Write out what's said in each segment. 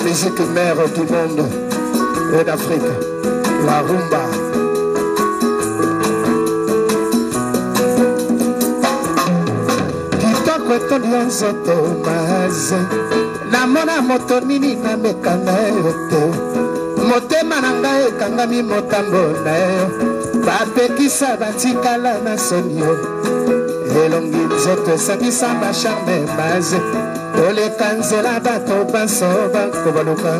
musique mère du monde et d'Afrique, la rumba. Kitoko etolia nzoto maze, namona moto nini namekanga yo te, motema na ngai ekangami motambo na yo, bapekisa batikala na soni yo, elongi nzoto esangisa bacharme maze, oleka nzela bato baso bakobaluka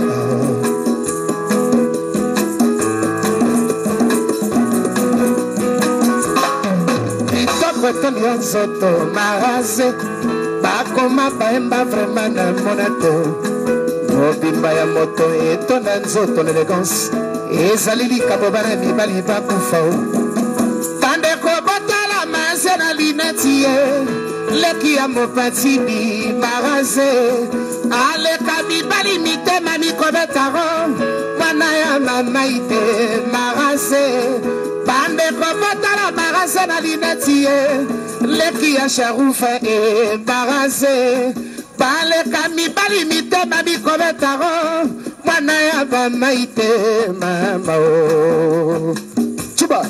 kitoko etolia nzoto maze, bakoma baemba vraiment na mona te, mobimba ya moto etonda nzoto l'élégance, ezali likambo bana mibali bakufa bandeko botala maze na lineti ye, leki ya mopatini maraze, aleka mibali mitema mikobetaro, mwana ya mama ite maraze, bandeko botala maraze na lineti ye, leki ya sharufa e maraze, baleka mibali mitema mikobetaro, mwana ya mama ite mama o chuba.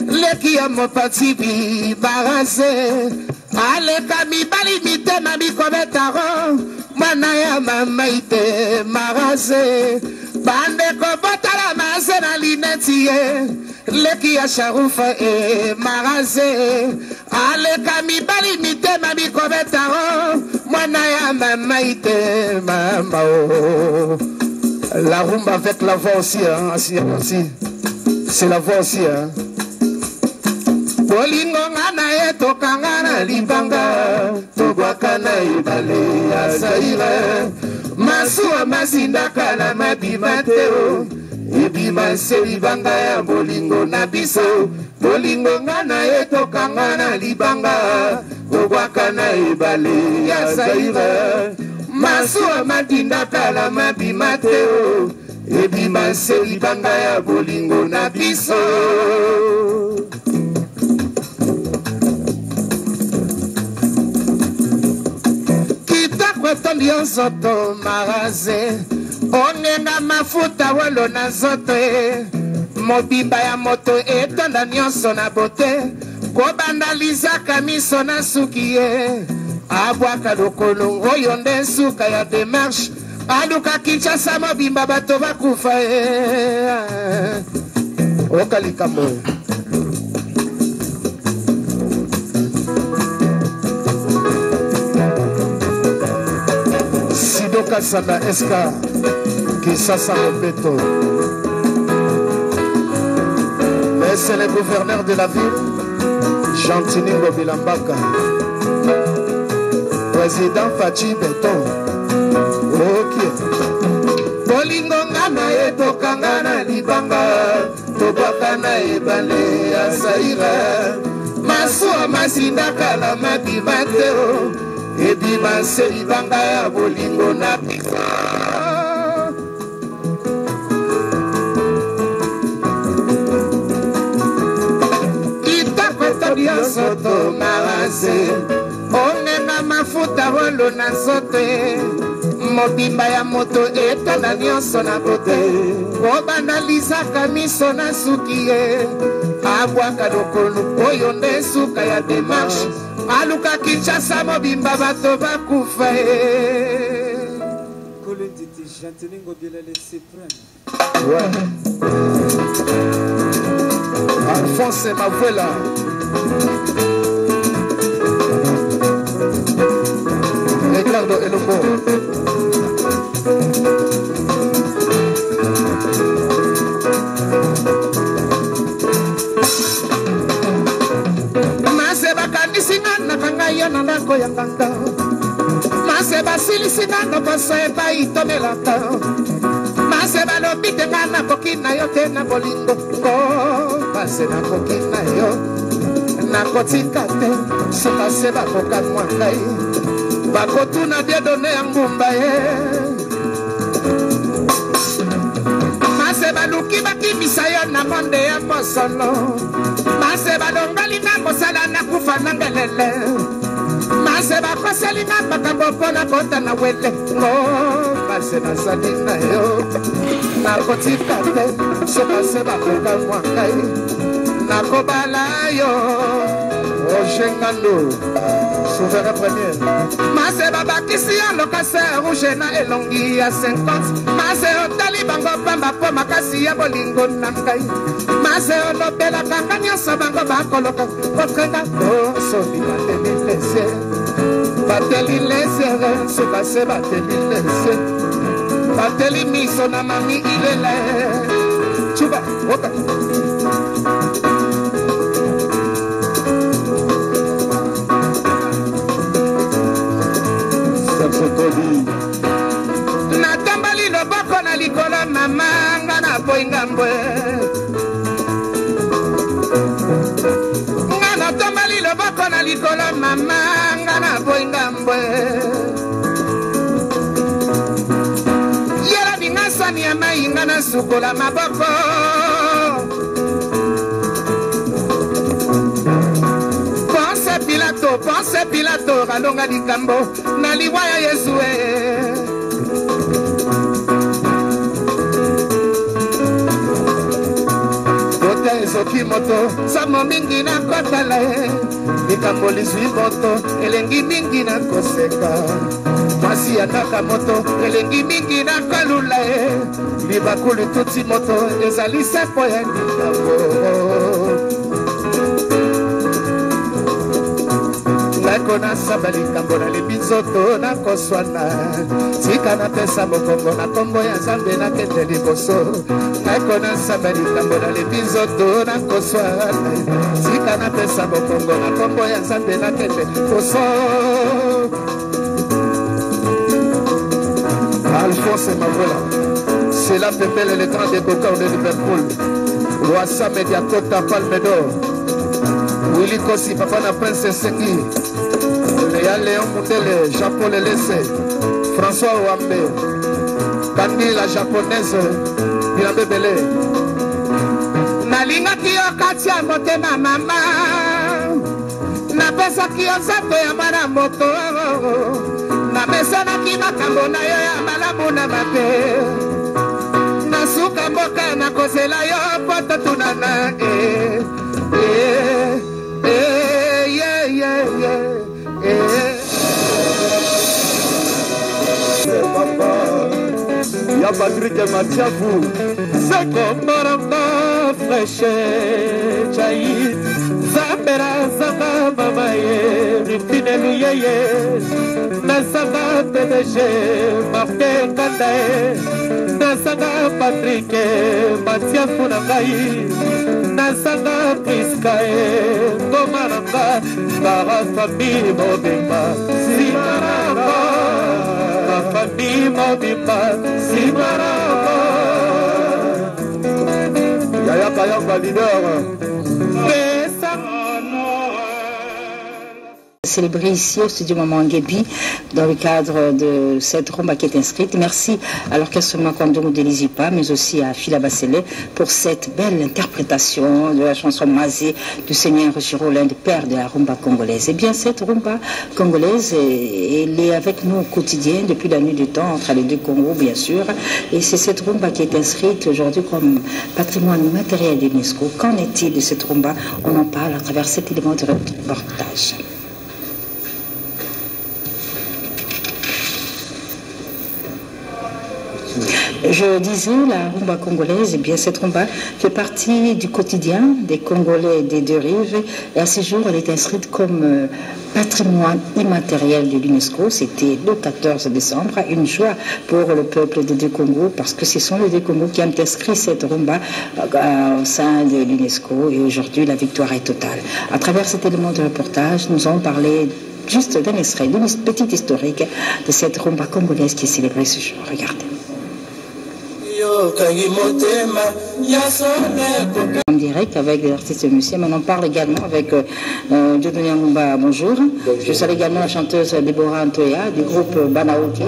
Leki ya mopati bi baraze, aleka mibali mitema mikobetaro, mwana ya mama ite maraze, bandeko botala maze na lineti ye, leki ya sharufa e maraze, aleka mibali mitema mikobetaro, mwana ya mama ite mama o. La rumba avec la voix aussi, hein, aussi. C'est la voix aussi, hein. Bolingo ngana eto kangana libanga, togwakana ibale ya saire, masua masindaka na mabimateo, ibima se libanga ya bolingo na biso, bolingo ngana eto kangana libanga, togwakana ibale ya saire, masua matindaka na mabimateo, ibima se libanga ya bolingo na biso. Kitoko nzoto maraze, onenga mafuta walo na nzoto e, mobimba ya moto etonda nyonso na bote, kobandalizaka miso na suki ye, abwaka lokolo oyo nde suka ya demarche, aluka Kinshasa mobimba bato bakufa e okalikambo. Kasana Eska Kisasa Mobeto. Et c'est le gouverneur de la ville, Gentini Bobilambaka. Président Fachi Beton. Ok. Bolingo ngana eto kangana libanga, tobakana ebale ya saira, masua masindaka la mabimateo, ebima se libanga ya bolingo na pika. Kitoko etolia nzoto maraze, onenga mafuta wolo na nzote, mobimba ya moto etonda nyonso na bote, kobandalizaka miso na suki ye, abwaka lokolo oyo nde suka ya demarche, aluka Kinshasa mobimba bato bakufa e. Kolenditi Janteningo de la Suprême. Ouais. Alphonse Mavuela. Ricardo Elombo. Nandako ya nganga mase basilisi nano poso epa itomelaka mase balobite nga nakoki na yo te na bolingo ngo mase nakoki na yo nakotika te soka se bakoka mwa ngai bakotuna diedone ya ngumba ye mase baluki bakimisa yo na monde ya mosono Maseba dongalinga mosala na kufa nangelele Maseba koselinga makambo pona bota na wele Maseba salinga yo Nakotika te Maseba koka mwangai Nakobala yo Oshengando Souverain premier Maseba bakisi ya lokase rouge na elongi ya 50 Maseba otali bango pamba po makasi ya bolingo na ngai Maseba lopela kanga nyonso bango bakoloka Kokanga sobi bateli lese Bateli lese So base bateli lese Bateli miso na mami ilele Chuba, oka Natambali loboko na likolo mama nga na boinga mbwe Nga natambali loboko na likolo mama nga na boinga mbwe Yela bingasani ya mai nga na sukola maboko Pense Pilato Ralonga likambo Na liwa ya Yesu Kote ezoki moto Samo mingi na kotala Likambo lizwi moto Elengi mingi na koseka Mwasi ya naka moto Elengi mingi na kalula Libakulu tuti moto Ezali sepo ya likambo Nakona sabali kambo na libizoto na koswana Tika na pesa mokongo na kombo ya zambe na kende liboso Nakona sabali kambo na libizoto na koswana Tika na pesa mokongo na kombo ya zambe na kende liboso Alphonse Mavola C'est la pépelle et le grand décoqueur de Liverpool Roissa Mediacota Palme d'Or Willy Kossi, papa na Prince Seki Léa Léon Moutele, Jean-Paul Lessé François Ouambe Kandi la japonaise Bilambe Belé Nalinga kiyo katia motema mama Napesa kiyo zato ya mwana moto Namesana kima kambo na yo ya malamu na mate Nasuka mboka na kozela yo poto tunana Ya Patrick Matiafou C'est comme Maramba fraîche Jaïd Zambera Zamba Mamaye Ripine Luyeye Nasanga PDG Martin Kandae Nasanga Patrick Matiafou Nangaï Nasanga Priskae Gomaramba Para famille Mobimba Simaramba Famille Mobimba Simaramba Yaya Kayamba leader Célébré ici au studio Maman Nguébi dans le cadre de cette rumba qui est inscrite. Merci à l'orchestre Makondongo de Lizipa, mais aussi à Fila Basselé pour cette belle interprétation de la chanson Mazé du Seigneur Giro, l'un des pères de la rumba congolaise. Et bien cette rumba congolaise, elle est avec nous au quotidien depuis la nuit du temps, entre les deux Congos bien sûr. Et c'est cette rumba qui est inscrite aujourd'hui comme patrimoine matériel de l'UNESCO. Qu'en est-il de cette rumba? On en parle à travers cet élément de reportage. Je disais, la rumba congolaise, eh bien cette rumba fait partie du quotidien des Congolais des deux rives. Et à ce jour, elle est inscrite comme patrimoine immatériel de l'UNESCO. C'était le 14 décembre. Une joie pour le peuple des deux Congos parce que ce sont les deux Congos qui ont inscrit cette rumba au sein de l'UNESCO. Et aujourd'hui, la victoire est totale. À travers cet élément de reportage, nous allons parler juste d'un extrait, d'une petite historique de cette rumba congolaise qui est célébrée ce jour. Regardez. En direct avec des artistes et musiciens, mais on en parle également avec Dieudonné Yangumba, bonjour. Je salue également la chanteuse Deborah Antoya du groupe Banaoke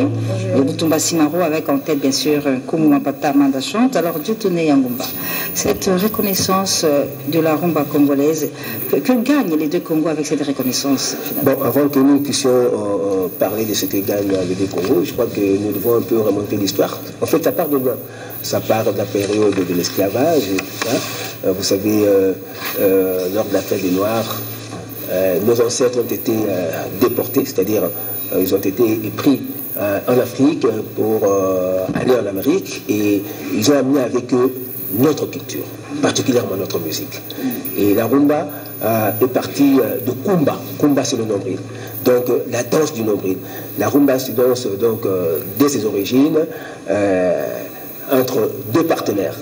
et Butumba Simaro avec en tête bien sûr Kumu Mapata Manda chante. Alors Dieudonné Yangumba, cette reconnaissance de la rumba congolaise, que gagnent les deux Congos avec cette reconnaissance finalement? Bon, avant que nous puissions parler de ce que gagnent les deux Congos, je crois que nous devons un peu remonter l'histoire. En fait, ça part de loin. Ça part de la période de l'esclavage et tout ça. Vous savez, lors de la fête des Noirs, nos ancêtres ont été déportés, c'est-à-dire ils ont été pris en Afrique pour aller en Amérique et ils ont amené avec eux notre culture, particulièrement notre musique. Et la rumba est partie de Kumba. Kumba, c'est le nombril. Donc, la danse du nombril. La rumba se danse donc dès ses origines entre deux partenaires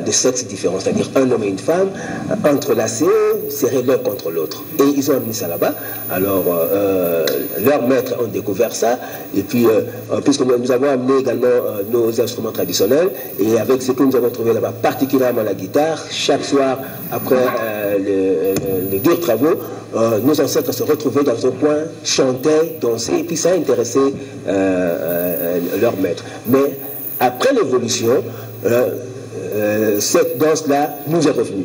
de sexes différents, c'est-à-dire un homme et une femme, entrelacés, serrés l'un contre l'autre. Et ils ont amené ça là-bas. Alors, leurs maîtres ont découvert ça. Et puis, puisque nous avons amené également nos instruments traditionnels, et avec ce que nous avons trouvé là-bas, particulièrement la guitare, chaque soir, après les durs travaux, nos ancêtres se retrouvaient dans un coin, chantaient, dansaient, et puis ça a intéressé leurs maîtres. Mais après l'évolution, cette danse-là nous est revenue,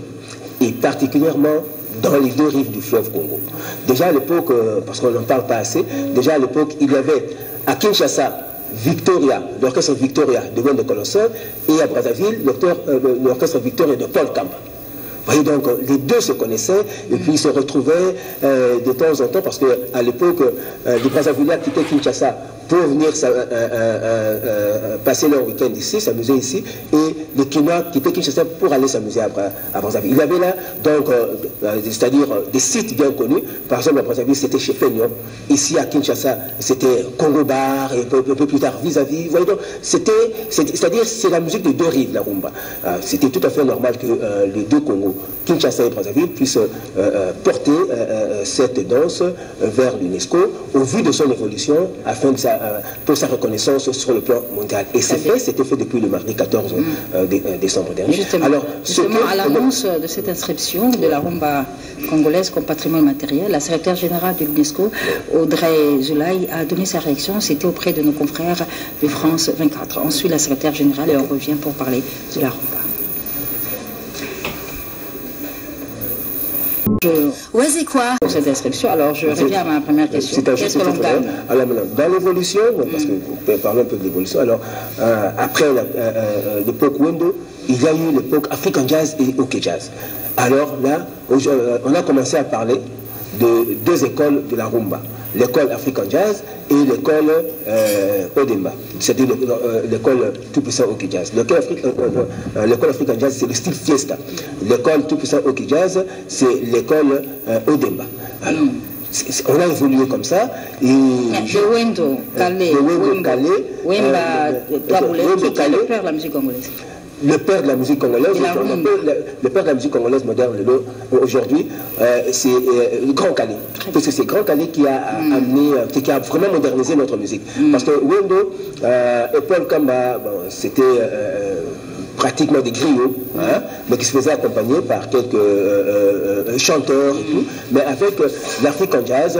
et particulièrement dans les deux rives du fleuve Congo. Déjà à l'époque, parce qu'on n'en parle pas assez, déjà à l'époque, il y avait à Kinshasa, Victoria, l'orchestre Victoria de Wende Colossal, et à Brazzaville, l'orchestre Victoria de Paul Kamba. Vous voyez, donc les deux se connaissaient et puis ils se retrouvaient de temps en temps parce qu'à l'époque, les Brazzavillais quittaient Kinshasa pour venir passer leur week-end ici, s'amuser ici, et les Kinois quittaient Kinshasa pour aller s'amuser à Brazzaville. Il y avait là, donc, c'est-à-dire des sites bien connus. Par exemple, à Brazzaville, c'était chez Feignon. Ici, à Kinshasa, c'était Congo Bar, et un peu plus tard, Vis-à-vis. Vous voyez, donc, c'est-à-dire, c'est la musique des deux rives, la rumba. C'était tout à fait normal que les deux Congos, Kinshasa et Brazzaville, puissent porter cette danse vers l'UNESCO au vu de son évolution afin de pour sa reconnaissance sur le plan mondial. Et c'était fait depuis le mardi 14 décembre dernier. Justement, à l'annonce de cette inscription de la rumba congolaise comme patrimoine matériel, la secrétaire générale de l'UNESCO, Audrey Zoulaï, a donné sa réaction. C'était auprès de nos confrères de France 24. Ensuite, la secrétaire générale et on revient pour parler de la rumba. C'est quoi pour cette inscription? Alors je reviens à ma première question. Qu'est-ce que l'on gagne? Dans l'évolution, parce que vous pouvez parler un peu de l'évolution, alors après l'époque Wendo, il y a eu l'époque African Jazz et OK Jazz. Alors là, on a commencé à parler de deux écoles de la rumba. L'école African Jazz et l'école Odemba, c'est-à-dire l'école tout-puissant OK Jazz. L'école African Jazz, c'est le style fiesta. L'école tout-puissant OK Jazz, c'est l'école Odemba. Alors, on a évolué comme ça. Et de Wendo, Calais, Wemba, qui est le père de la musique congolaise? Le père de la musique congolaise, le père de la musique congolaise moderne aujourd'hui, c'est Grand Calais. Parce que c'est Grand Calais qui a amené, qui a vraiment modernisé notre musique. Parce que Wendo et Paul Kamba, c'était pratiquement des griots, mais qui se faisaient accompagner par quelques chanteurs et tout. Mais avec l'African Jazz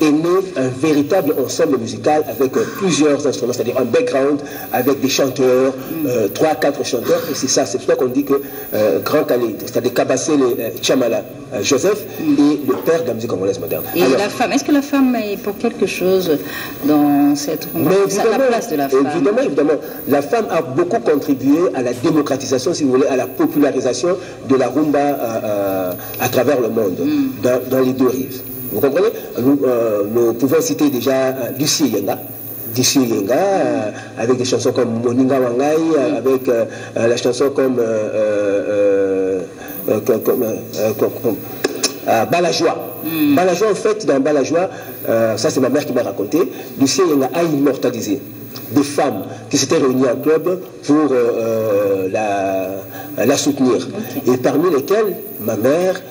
est né un véritable ensemble musical avec plusieurs instruments, c'est-à-dire un background avec des chanteurs, 3-4 chanteurs. Et c'est ça, c'est pour ça qu'on dit que Grand Calais, c'est-à-dire Kabassé Tchamala Joseph est le père de la musique congolaise moderne. Et alors, la femme, est-ce que la femme est pour quelque chose dans cette la place de la femme? Évidemment, la femme a beaucoup contribué à la démocratisation, si vous voulez, à la popularisation de la rumba à travers le monde, dans les deux rives. Vous comprenez? Nous pouvons citer déjà Lucie Yenga, avec des chansons comme Moninga Wangai, avec la chanson comme Balajoie. Balajoie, en fait, dans Balajoie, ça c'est ma mère qui m'a raconté, Lucie Yenga a immortalisé des femmes qui s'étaient réunies en club pour la soutenir. Okay. Et parmi lesquelles, ma mère,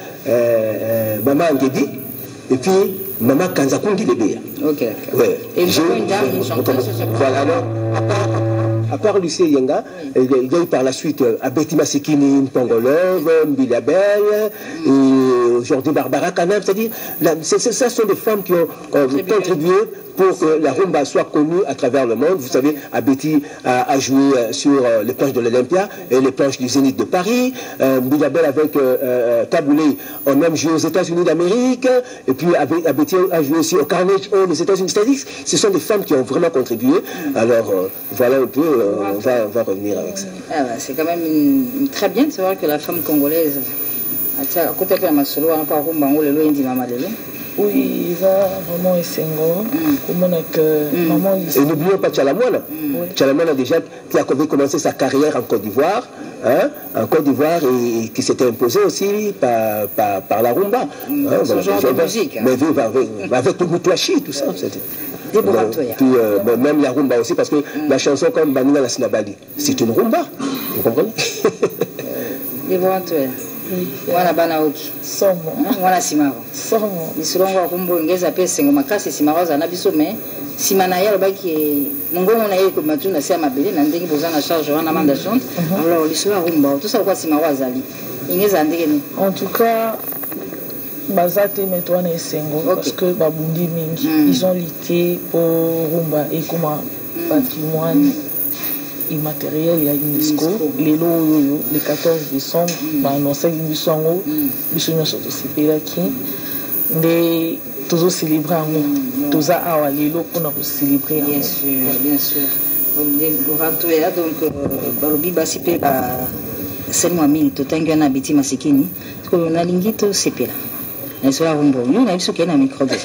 Maman Angedi, et puis Maman Kanzakundi Lebeya. Ok, d'accord. Ouais. Et une dame, une chanteuse, voilà, alors, à part Lucie Yenga, il y a eu par la suite Abeti Masekini, Pongolov, Mbilabel, et aujourd'hui Barbara Kanam, c'est-à-dire, ce sont des femmes qui ont contribué pour que la rumba soit connue à travers le monde. Vous savez, Abeti a joué sur les planches de l'Olympia et les planches du Zénith de Paris. Mbilabel avec Taboulé ont même joué aux États-Unis d'Amérique. Et puis Abeti a joué aussi au Carnegie Hall aux États-Unis. C'est-à-dire, ce sont des femmes qui ont vraiment contribué. Alors, voilà un peu, on va revenir avec ça. C'est quand même très bien de savoir que la femme congolaise, à côté de la Masolo, on n'a pas rumba, on le dit maman de oui, il va vraiment essayer. Et n'oublions pas Tchalamouana. Tchalamouana déjà qui a commencé sa carrière en Côte d'Ivoire, en Côte d'Ivoire et qui s'était imposé aussi par la rumba. Ce genre de musique. Mais avec le Moutouachi, tout ça. Puis même la rumba aussi, parce que la chanson comme Banina la Sinabali, c'est une rumba. Vous comprenez? Wana bana oki somo wana simaro somo misulongo akumbo ngeza pesa ngo makasi simaro za na biso me simana ya baki mungongo na yeko matuna sia mabele na ndenge bozana charge wana manda chante alors lisula rumba tout ça quoi simaro azali ingeza ndenge ni en tout cas bazate metwa na esengo parce que babundi mingi ils ont lutté pour rumba et comme patrimoine immatériel ya UNESCO lelo oyo le 14 décembre annoncé biso yango biso nyonso tosepelaki nde tozo célébrer yango toza awa lelo mpona kocélébrer yango bien sûr donc balobi basi mpe baselema mingi totangi wana Abeti Masekini parceke nalingi tosepela nasola rumbo yo na biso kee na microbe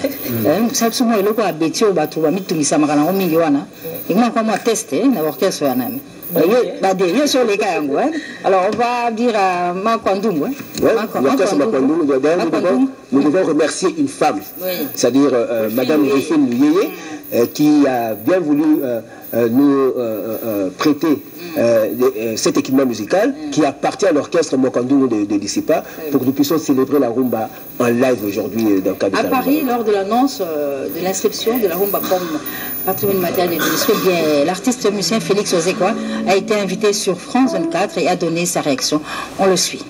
sa biso mwa eloko ya Abeti oyo bato bamitungisamaka nango mingi wana ingoma kwa mwa teste na orchestre wana yo sur les cas alors on va dire à Makwandoum nous devons remercier une femme, c'est-à-dire Madame Rufine Luyeye, qui a bien voulu nous prêter cet équipement musical qui appartient à l'orchestre Mokandoum de Dissipa pour que nous puissions célébrer la rumba en live aujourd'hui dans le cadre de à Paris, lors de l'annonce de l'inscription de la rumba comme patrimoine matériel de l'UNESCO, l'artiste musicien Félix Ozekwa a été invité sur France 24 et a donné sa réaction. On le suit.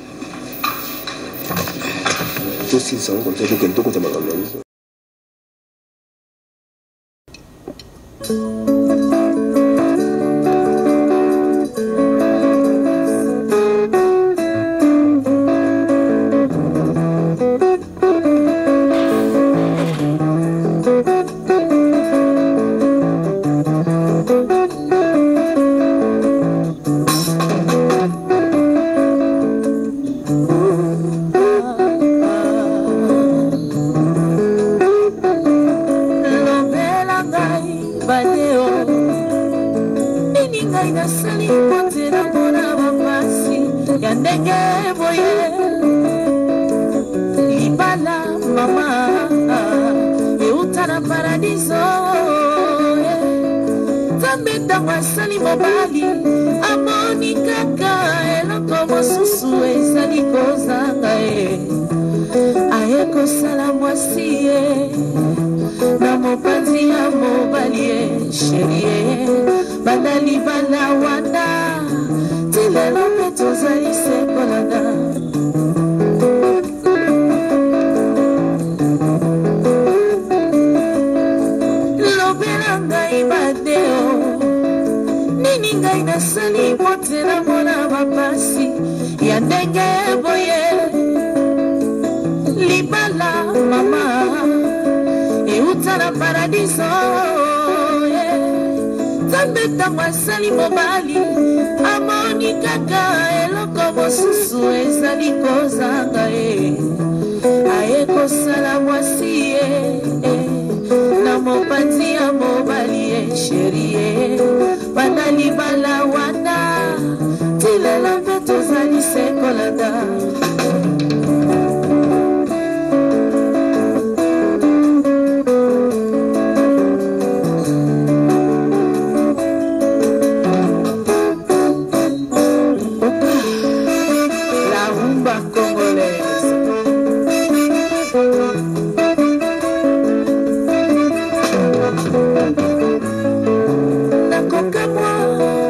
Nakoka moi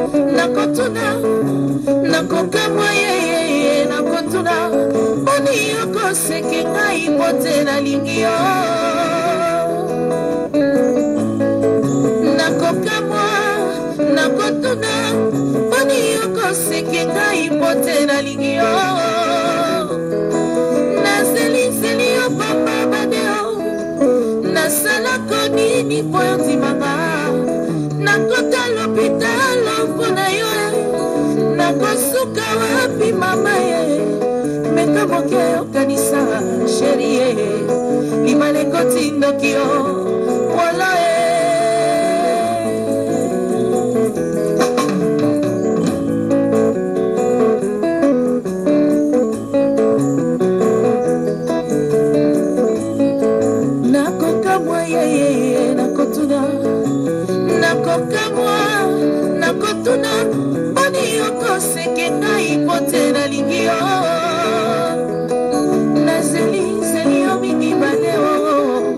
nakokamwa ye nakotuna boni yokoseke ngai bote nalingi yo nakokamwa nakotuna boni yokoseke ngai bote nalingi yo nazelizeli yo papa badeo nasalako nini po yondimanga nakota lopitalo mpona yo nakosuka wapi mama ye meka moke okanisa sheri ye limaleko tindoki yo wolo ye nakokamwa ye nakotuna nakokamwa nakotuna boni yokoseke ngai pote nalingi yo nazelizeli yo mingi badeo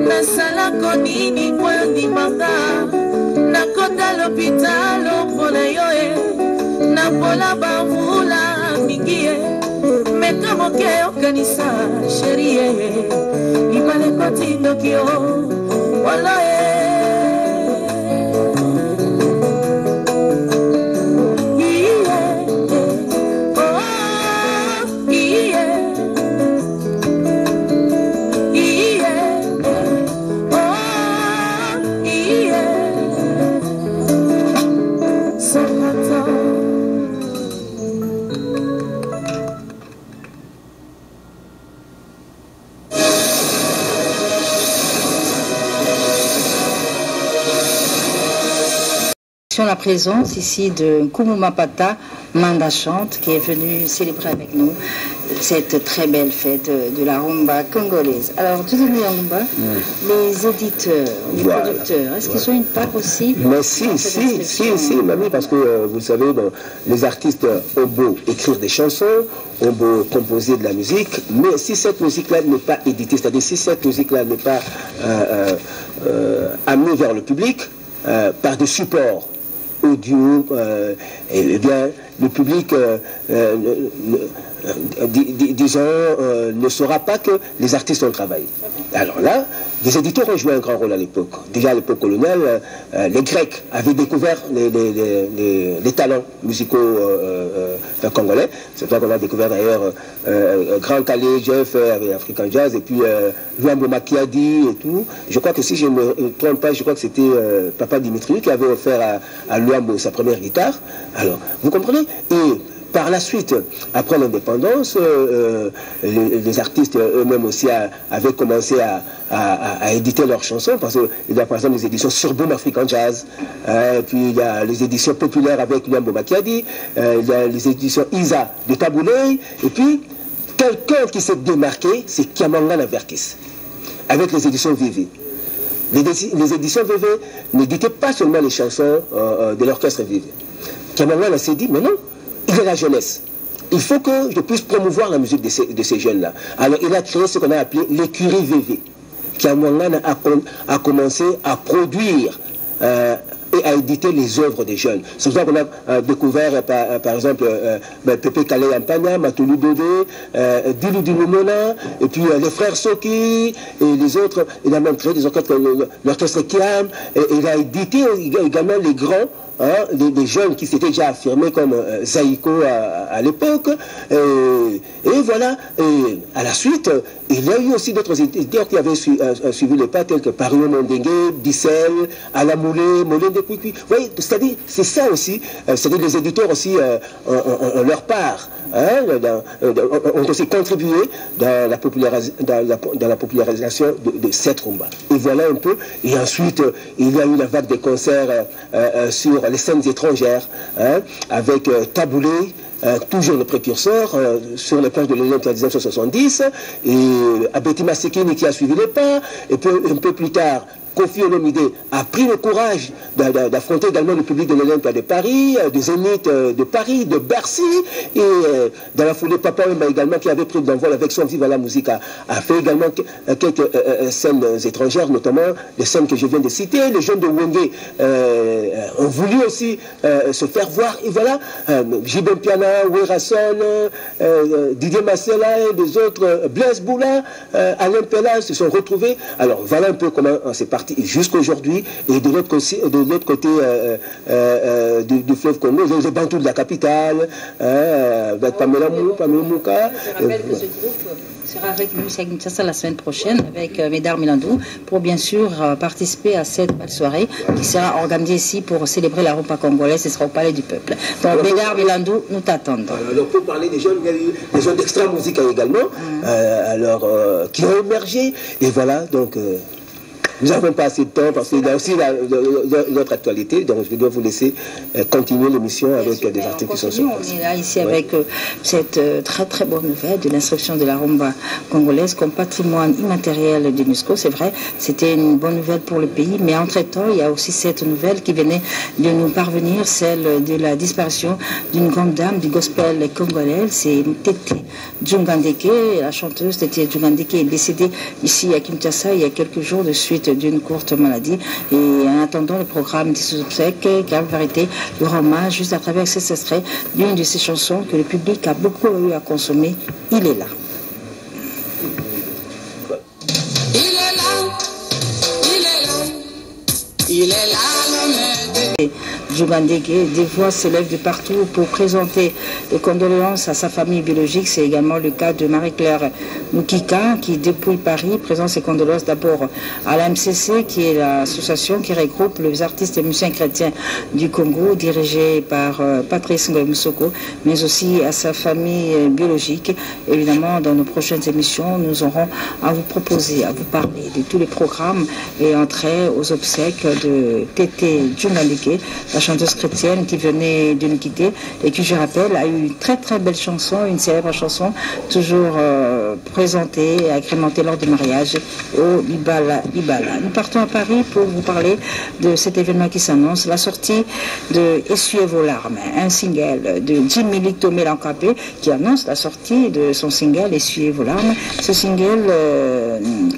nasalako nini po yondimanga nakota lopitalo mpona yo e napola bamvula mingi ye meka moke okanisa sheri ye imaleko tindoki yo wala ye La présence ici de Nkumu Mapata Manda Chante qui est venu célébrer avec nous cette très belle fête de la rumba congolaise. Alors, tout à l'heure, rumba, les éditeurs, les producteurs, est-ce qu'ils ont une part aussi? Mais si, mamie, parce que vous savez, bon, les artistes ont beau écrire des chansons, ont beau composer de la musique, mais si cette musique-là n'est pas éditée, c'est-à-dire si cette musique-là n'est pas amenée vers le public par des supports audio, et bien le public disons ne saura pas que les artistes ont travaillé. Alors là, les éditeurs ont joué un grand rôle à l'époque. Déjà à l'époque coloniale, les Grecs avaient découvert les talents musicaux congolais. C'est pour ça qu'on a découvert d'ailleurs Grand Calais, Jeff avec African Jazz, et puis Luambo Makiadi et tout. Je crois que si je ne me trompe pas, je crois que c'était Papa Dimitri qui avait offert à Luambo sa première guitare. Alors, vous comprenez? Et par la suite, après l'indépendance, les artistes eux-mêmes aussi avaient commencé à éditer leurs chansons, parce qu'il y a par exemple les éditions sur Boom African Jazz, puis il y a les éditions populaires avec Luambo Makiadi, il y a les éditions Isa de Taboulé, et puis quelqu'un qui s'est démarqué, c'est Kiamangana Verkis, avec les éditions VV. Les éditions VV n'éditaient pas seulement les chansons de l'orchestre VV. Kiamangana s'est dit, mais non, il est la jeunesse. Il faut que je puisse promouvoir la musique de ces jeunes-là. Alors il a créé ce qu'on a appelé l'écurie VV. Kiamangana a commencé à produire et à éditer les œuvres des jeunes. C'est pour ça qu'on a découvert par exemple Pepe Kale Yampanya, Matulu Dode, Dilou Dilumona, et puis les frères Soki et les autres. Il a même créé des orchestres, l'orchestre Kiam, et il a édité également les grands, des jeunes qui s'étaient déjà affirmés comme Zaïko à l'époque. Et voilà. Et à la suite, il y a eu aussi d'autres éditeurs qui avaient suivi les pas, tels que Pario Mondengue, Dissel, Alamoulé, Molé de Pouipi. Vous voyez, c'est-à-dire, c'est ça aussi, c'est-à-dire les éditeurs aussi ont leur part, ont aussi contribué dans la popularisation de cette rumba. Et voilà un peu. Et ensuite, il y a eu la vague des concerts sur les scènes étrangères, avec Taboulé, toujours le précurseur, sur les plages de l'Olympe en 1970, et Abeti Masekini qui a suivi les pas, et puis un peu plus tard, Kofi Olomide a pris le courage d'affronter également le public de l'Olympia de Paris, des Zénith de Paris, de Bercy, et dans la foulée, Papa Wemba également, qui avait pris d'envol avec son Viva la musique, a fait également quelques scènes étrangères, notamment les scènes que je viens de citer. Les jeunes de Wenge ont voulu aussi se faire voir, et voilà, Jibem Piana, Werason, Didier Massela et des autres, Blaise Boula, Alain Pella se sont retrouvés. Alors voilà un peu comment c'est parti jusqu'à aujourd'hui. Et de l'autre côté du fleuve Congo, les Bantous de la capitale, Pamela Mouka. Je rappelle que ce groupe sera avec nous à Kinshasa la semaine prochaine avec Médard Milandou pour bien sûr participer à cette belle soirée qui sera organisée ici pour célébrer la rumba congolaise. Ce sera au Palais du Peuple. Donc Médard Milandou, nous t'attendons. Alors pour parler des jeunes, il y a eu des jeunes d'extra-musica également, qui ont émergé. Et voilà, donc... nous n'avons pas assez de temps parce qu'il y a aussi notre actualité, donc je dois vous laisser continuer l'émission avec des articles qui sont sur place. On est là ici avec cette très très bonne nouvelle de l'inscription de la rumba congolaise comme patrimoine immatériel de l'UNESCO. C'est vrai, c'était une bonne nouvelle pour le pays, mais entre-temps, il y a aussi cette nouvelle qui venait de nous parvenir, celle de la disparition d'une grande dame du gospel congolais, c'est Tété Djungandeke. La chanteuse Tété Djungandeke est décédée ici à Kinshasa il y a quelques jours de suite d'une courte maladie. Et en attendant le programme des obsèques, qui en vérité le rend hommage juste à travers cet extrait d'une de ces chansons que le public a beaucoup eu à consommer. Il est là. Il est là, il est là, il est là, l'homme. Djungandeke, des voix s'élèvent de partout pour présenter les condoléances à sa famille biologique. C'est également le cas de Marie-Claire Moukika qui, depuis Paris, présente ses condoléances d'abord à la MCC, qui est l'association qui regroupe les artistes et musiciens chrétiens du Congo, dirigée par Patrice Ngoy-Moussoko, mais aussi à sa famille biologique. Évidemment, dans nos prochaines émissions, nous aurons à vous proposer, à vous parler de tous les programmes et entrer aux obsèques de Tété Djungandeke, la chanteuse chrétienne qui venait de nous quitter et qui, je rappelle, a eu une très très belle chanson, une célèbre chanson, toujours présentée et agrémentée lors du mariage au Libala. Nous partons à Paris pour vous parler de cet événement qui s'annonce, la sortie de Essuyez vos larmes, un single de Jimmy Lito Melankapé qui annonce la sortie de son single Essuyez vos larmes. Ce single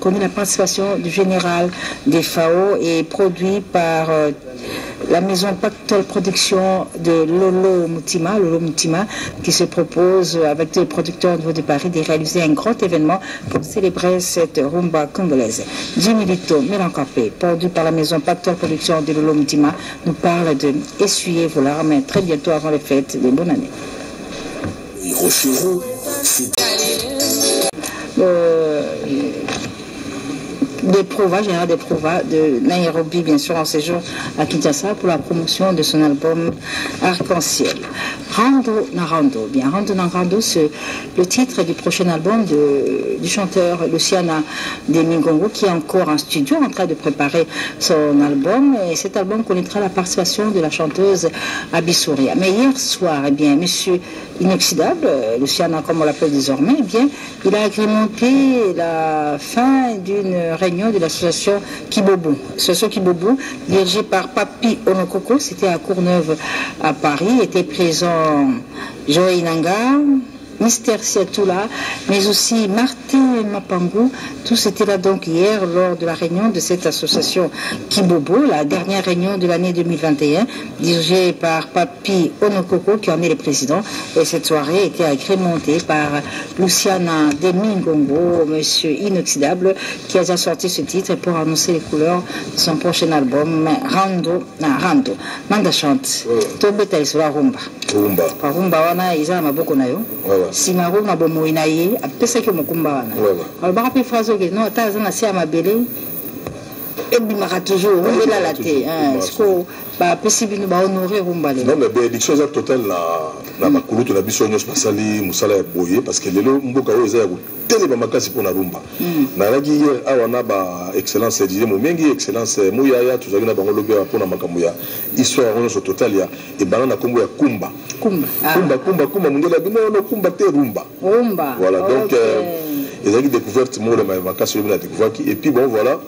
connaît la participation du général des FAO et produit par la maison Pactol Production de Lolo Moutima, qui se propose avec des producteurs au niveau de Paris de réaliser un grand événement pour célébrer cette rumba congolaise. Jimmy Lito Melankapé, produit par la maison Pactol Production de Lolo Moutima, nous parle de Essuyer vos larmes très bientôt avant les fêtes de bonne année. Des provas, général des provas de Nairobi, bien sûr, en séjour à Kinshasa pour la promotion de son album Arc-en-Ciel. Rando Narando. Bien, Rando Narando, c'est le titre du prochain album du chanteur Luciana Demingongo, qui est encore en studio en train de préparer son album. Et cet album connaîtra la participation de la chanteuse Abissouria. Mais hier soir, eh bien, monsieur Inoxydable, Luciana comme on l'appelle désormais, eh bien, il a agrémenté la fin d'une réunion de l'association Kibobo. L'association Kibobo, dirigée par Papi Onokoko, c'était à Courneuve à Paris, était présent Joël Nanga, Mister Siatoula, mais aussi Martin Mapangou. Tous étaient là donc hier lors de la réunion de cette association Kibobo, la dernière réunion de l'année 2021, dirigée par Papi Onokoko, qui en est le président. Et cette soirée était agrémentée par Luciana Demingongo, monsieur Inoxydable, qui a déjà sorti ce titre pour annoncer les couleurs de son prochain album, Rando. Manda chante. Tobeta isura rumba. Rumba wana izala maboko na yo. Simaro na bomoi na ye apesaki mokumba wana alobaka mpe phrase oke non ata aza na se ya mabele ebimaka toujours ombelala te siko bapesi bino bahonore rumba lelo. Non mais bénédiction eza totale na bakulutu na biso nyonso basali mosala ya boye parce que lelo mboka oyo eza ya kotelema makasi mpona rumba. nalaki hier awa na ba excellence Didier Momengi, excellence Mouyaya, tozalaki na bango lobi mpona makambo ya histoire yango nyonso totale ya ebana na kombo ya kumba mondele abi non kumba te rumba. Voilà donc ezalaki découverte moko makasi oyo na découvert et puis bon voilà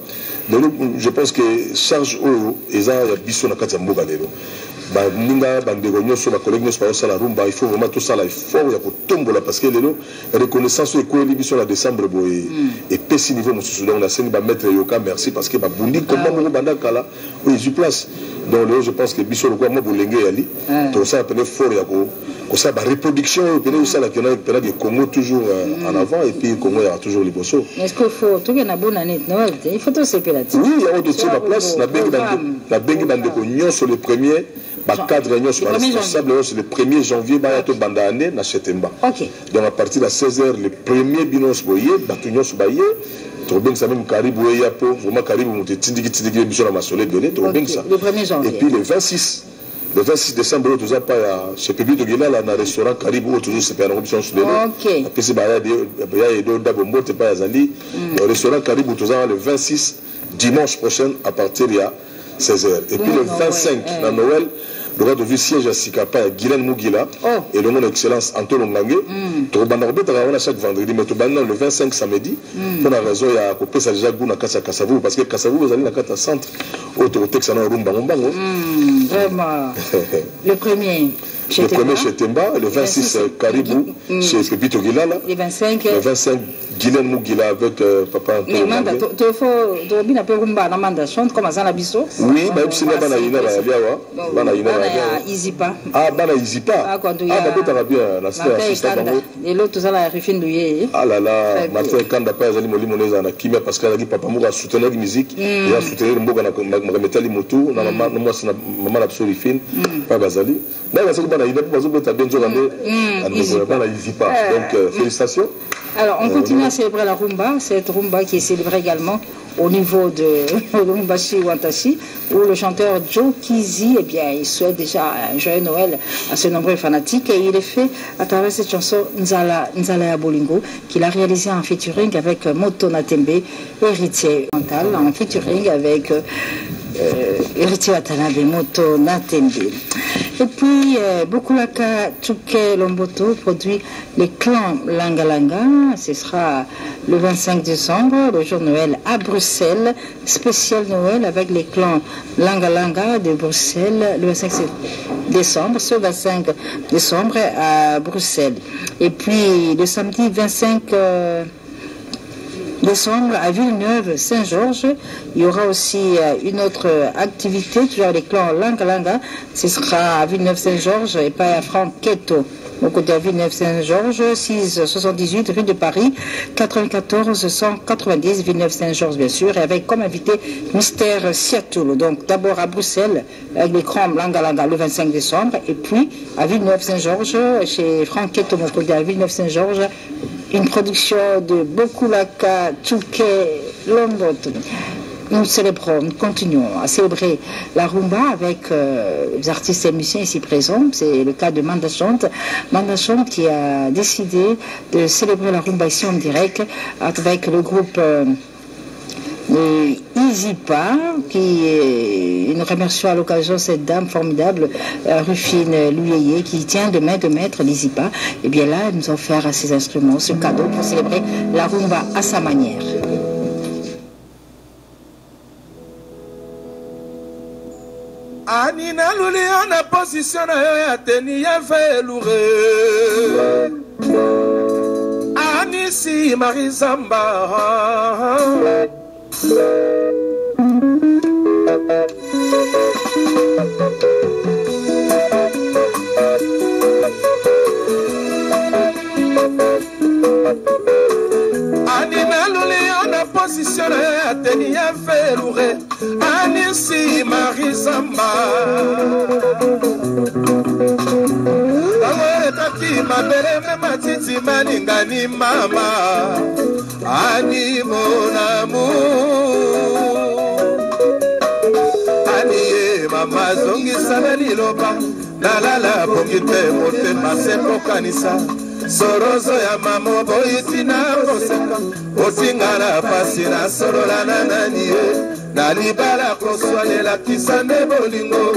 je pense que charge oyo eza ya biso na kati ya mboka lelo baninga bandeko nyonso bakolege nyonso baosala rumba il faut vraiment tosala effort ya kotombola parce que lelo reconnaissance ekweli biso na décembre boye epesi niveau mosusu donc nasengi bametre yoka merci parce que babundi komba moko banda kala oyo ezwi place donc lelo je pense que biso lokola mwa bolenge yali tosala pene fort ya kosala bareproduction oyo pene osalaki pena ke Congo toujours en avant et puis Congo yaka toujours liboso. Est-ce qu'il faut tokena bona net Noël il faut tosepela ti oui yango totie baplace nabengi bandeko nyonso le premier cadre nyonso responsable c'est le 1er janvier bayato banda année na Chetemba. Donc à partir de 16h le premier binos boye bato nyonso baye Trobeng ça même Karibu ya po vraiment Karibu muté tindiki biso na masole belé Trobeng ça. Le 1er janvier. Et puis le 26 décembre tout ça pas chez Pépi de Guéla là dans restaurant Karibu toujours c'est pas une option sur les OK. Puis c'est baya de d'abombo te pas yazali. Le restaurant Karibu tout ça le 26 dimanche prochain à partir de 16h. Et puis le 25 dans Noël le roi de vie siège à Sikapa à Guylaine Mugila et le nom d'excellence Antoine Ngangé. On a chaque vendredi, mais tout le 25 samedi, pour la raison, il y a coupé ça déjà goût à Kassavou, parce que Kassavou, vous allez dans la centre, autorité que ça n'a rumba. Vraiment. Le premier. Le premier chez Temba, le 26 Caribou, chez Pépito Guilala. Le 25 Guylaine Mugila avec papa Antoine. Mais il faut bien appeler rumba dans Manda chante comme ça la biso. Oui, mais c'est là bana ina ya biawa. Bana ina ya Izipa. Ah bana Izipa. Ah bah t'as bien la star assistant. Et l'autre ça la refine douye. Ah là là, Martin Kanda pas ezali molimo neza na kimia parce que la papa moko soutenir la musique, il a soutenir mboka na metali motu na maman na maman la psorifine pas bazali. Là c'est bana ina pas zo ta benzo ngande. Bana Izipa. Donc félicitations. Alors, on continue à célébrer la rumba, cette rumba qui est célébrée également au niveau de Lumbashi Wantashi, où le chanteur Joe Kizi, eh bien, il souhaite déjà un joyeux Noël à ses nombreux fanatiques et il est fait à travers cette chanson Nzala ya Bolingo qu'il a réalisé en featuring avec Moto Natembe, héritier mental, en featuring avec héritier Watanabe, Moto Natembe. Et puis, Bokulaka Tchouke Lomboto produit les clans Langa Langa. Ce sera le 25 décembre, le jour de Noël à Bruxelles. Spécial Noël avec les clans Langa Langa de Bruxelles le 25 décembre, ce 25 décembre à Bruxelles. Et puis, le samedi 25 décembre à Villeneuve-Saint-Georges. Il y aura aussi une autre activité, toujours les clans Langa Langa. Ce sera à Villeneuve-Saint-Georges et pas à Franquetto. Au côté à Villeneuve-Saint-Georges, 678 rue de Paris, 94 190 Villeneuve-Saint-Georges bien sûr, et avec comme invité Mystère Seattle. Donc d'abord à Bruxelles avec les clans Langa Langa le 25 décembre et puis à Villeneuve-Saint-Georges chez Franquetto, au côté à Villeneuve-Saint-Georges, une production de Bokulaka Tchouke Lomboto. Nous célébrons, nous continuons à célébrer la rumba avec les artistes et musiciens ici présents. C'est le cas de Manda Chante. Manda Chante qui a décidé de célébrer la rumba ici en direct avec le groupe Izipa, qui nous remercions à l'occasion cette dame formidable, Rufine Louyeye, qui tient de main de maître l'Izipa. Et bien là, elle nous a offert à ses instruments ce cadeau pour célébrer la rumba à sa manière. Anina Lulia na position na yo ya teni ya veloure Anisi Marizamba Anina Lulia na position na yo ya teni ya veloure Anisi Marizamba Tango mabere me matiti maningani mama Ani mon amour Ani mama zongi sana liloba Nalala pongite mote masempo kanisa Sorozo ya mamo boitina koseka Osingala pasina sorola nananie Nalibala koswalela kisande bolingo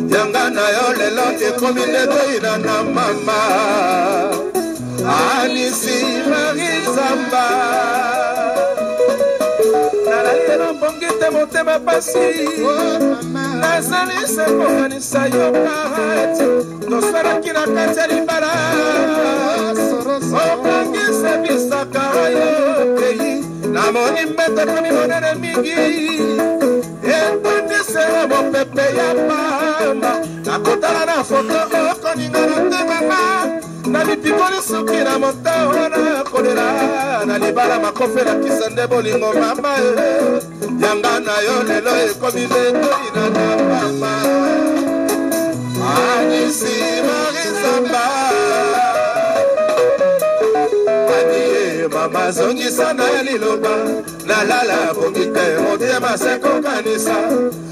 Yangana yo lelo ekomine doina na mama Anisi Marizamba Nalala yelo bongi te motema pasi nazali se kokanisa yo parete tosalaki na kati ya libala okangisa bisaka yo peyi namoni mbete komi monene mingi etondisela mopepe ya pamba nakotala na foto okoninga na temama na mipikoli suki na motaona kolela na libala makofela kisa nde bolingo mama yanga na yo lelo ekomi letoina na mama anisi marizamba anie mama zongisa na liloba nalala bongite motema sekokanisa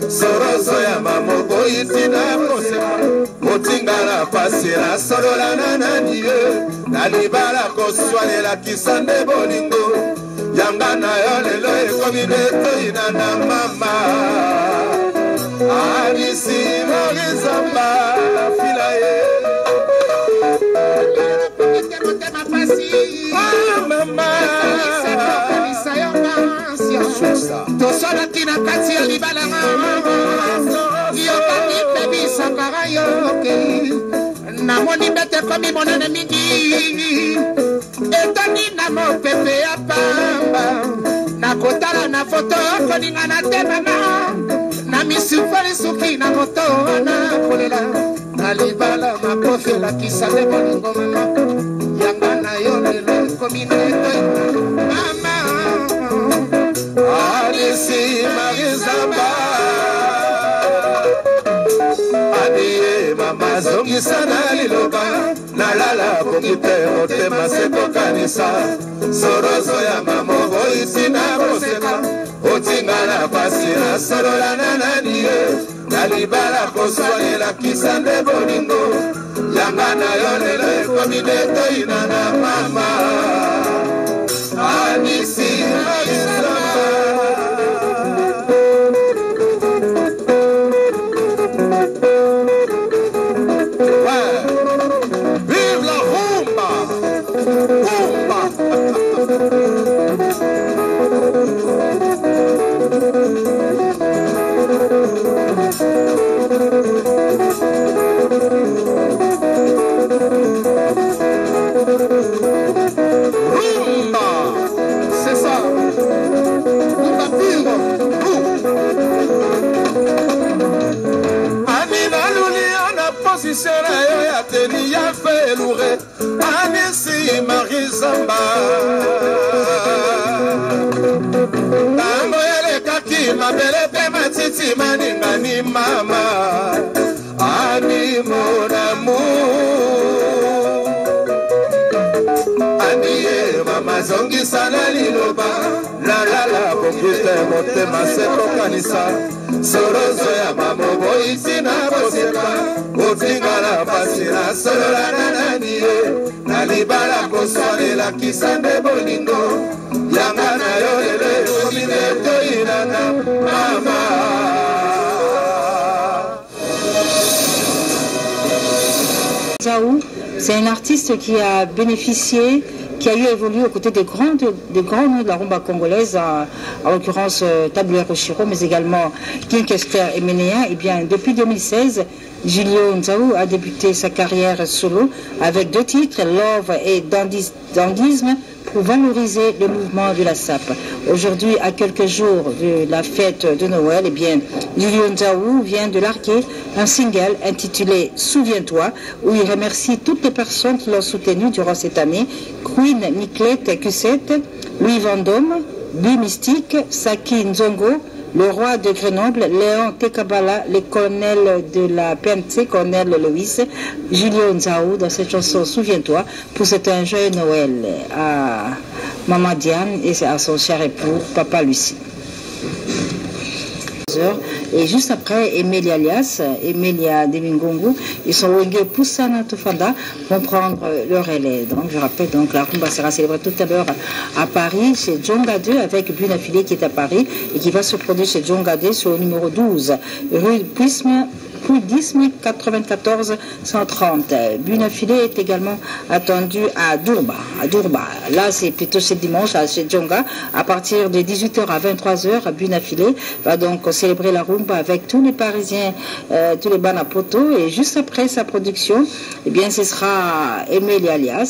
sorozo ya mamoko itina kosema motingala pasi na solola na nani ye na libala koswalela kisa nde bolingo yanga na yo lelo ekomi letoina na mama anisi morizamba fila ye mama tosolaki na kati ya libala yokani pebisakara yoke namoni mbete komi monene mingi etoni na mopepe ya pamba nakotala na foto koninga na te mama na misufali suki na moto wana kolela na libala makofela kisa nde bolingo mama yanga na yo lelo ekomi neto mama Anisi Marizamba Adie mama zongisa na liloba nalala bongite motema sekokanisa sorozo ya mamoko isina koseka otingala pasi na solola na nani ye na libala koswalela kisa nde bolingo yanga na yo lelo ekomi letoina na mama Anisi Marizamba Vive la rumba! Rumba! Rumba! C'est ça! Rumba pire! Amina Luliana position ya teni ya velouré Anisi Marizamba Tango elekaki mabele pe matiti maningani mama Ani mon amour Anie mama zongisa na liloba la la la bongite motema sekokanisa sorozo ya mamoko isina koseka otingala pasi na solola na nani ye na libala koswalela kisa nde bolingo yanga na yo lelo ekomi letoina na mama Zaou, c'est un artiste qui a bénéficié, qui a eu évolué aux côtés des grands noms de la rumba congolaise, en l'occurrence Taboué Rochiro, mais également King Kester et Ménéa. Et bien, depuis 2016, Julio Nzaou a débuté sa carrière solo avec 2 titres, Love et Dandisme, pour valoriser le mouvement de la SAP. Aujourd'hui, à quelques jours de la fête de Noël, eh bien, Julio Nzaou vient de larguer un single intitulé Souviens-toi, où il remercie toutes les personnes qui l'ont soutenu durant cette année. Queen Niclette Q7, Louis Vendôme, Bu Mystique, Saki Nzongo, le roi de Grenoble, Léon Tekabala, le colonel de la PNC, colonel Loïs, Julio Nzaou, dans cette chanson Souviens-toi, pour souhaiter un joyeux Noël à Maman Diane et à son cher époux, Papa Lucie. Et juste après, Emilia Alias, Emilia Demingongo, ils sont Wenge Poussana Tofanda, vont prendre leur relais. Donc, je rappelle, donc, la rumba sera célébrée tout à l'heure à Paris, chez Djonga 2, avec Buna Filé qui est à Paris et qui va se produire chez Djonga 2 sur le numéro 12, rue Prisme, Prudisme 94 130. Bunafilé est également attendu à Durba. Là, c'est plutôt ce dimanche chez Djonga. À partir de 18h à 23h, Bunafilé va donc célébrer la rumba avec tous les Parisiens, tous les Banapoto. Et juste après sa production, eh bien, ce sera Emilia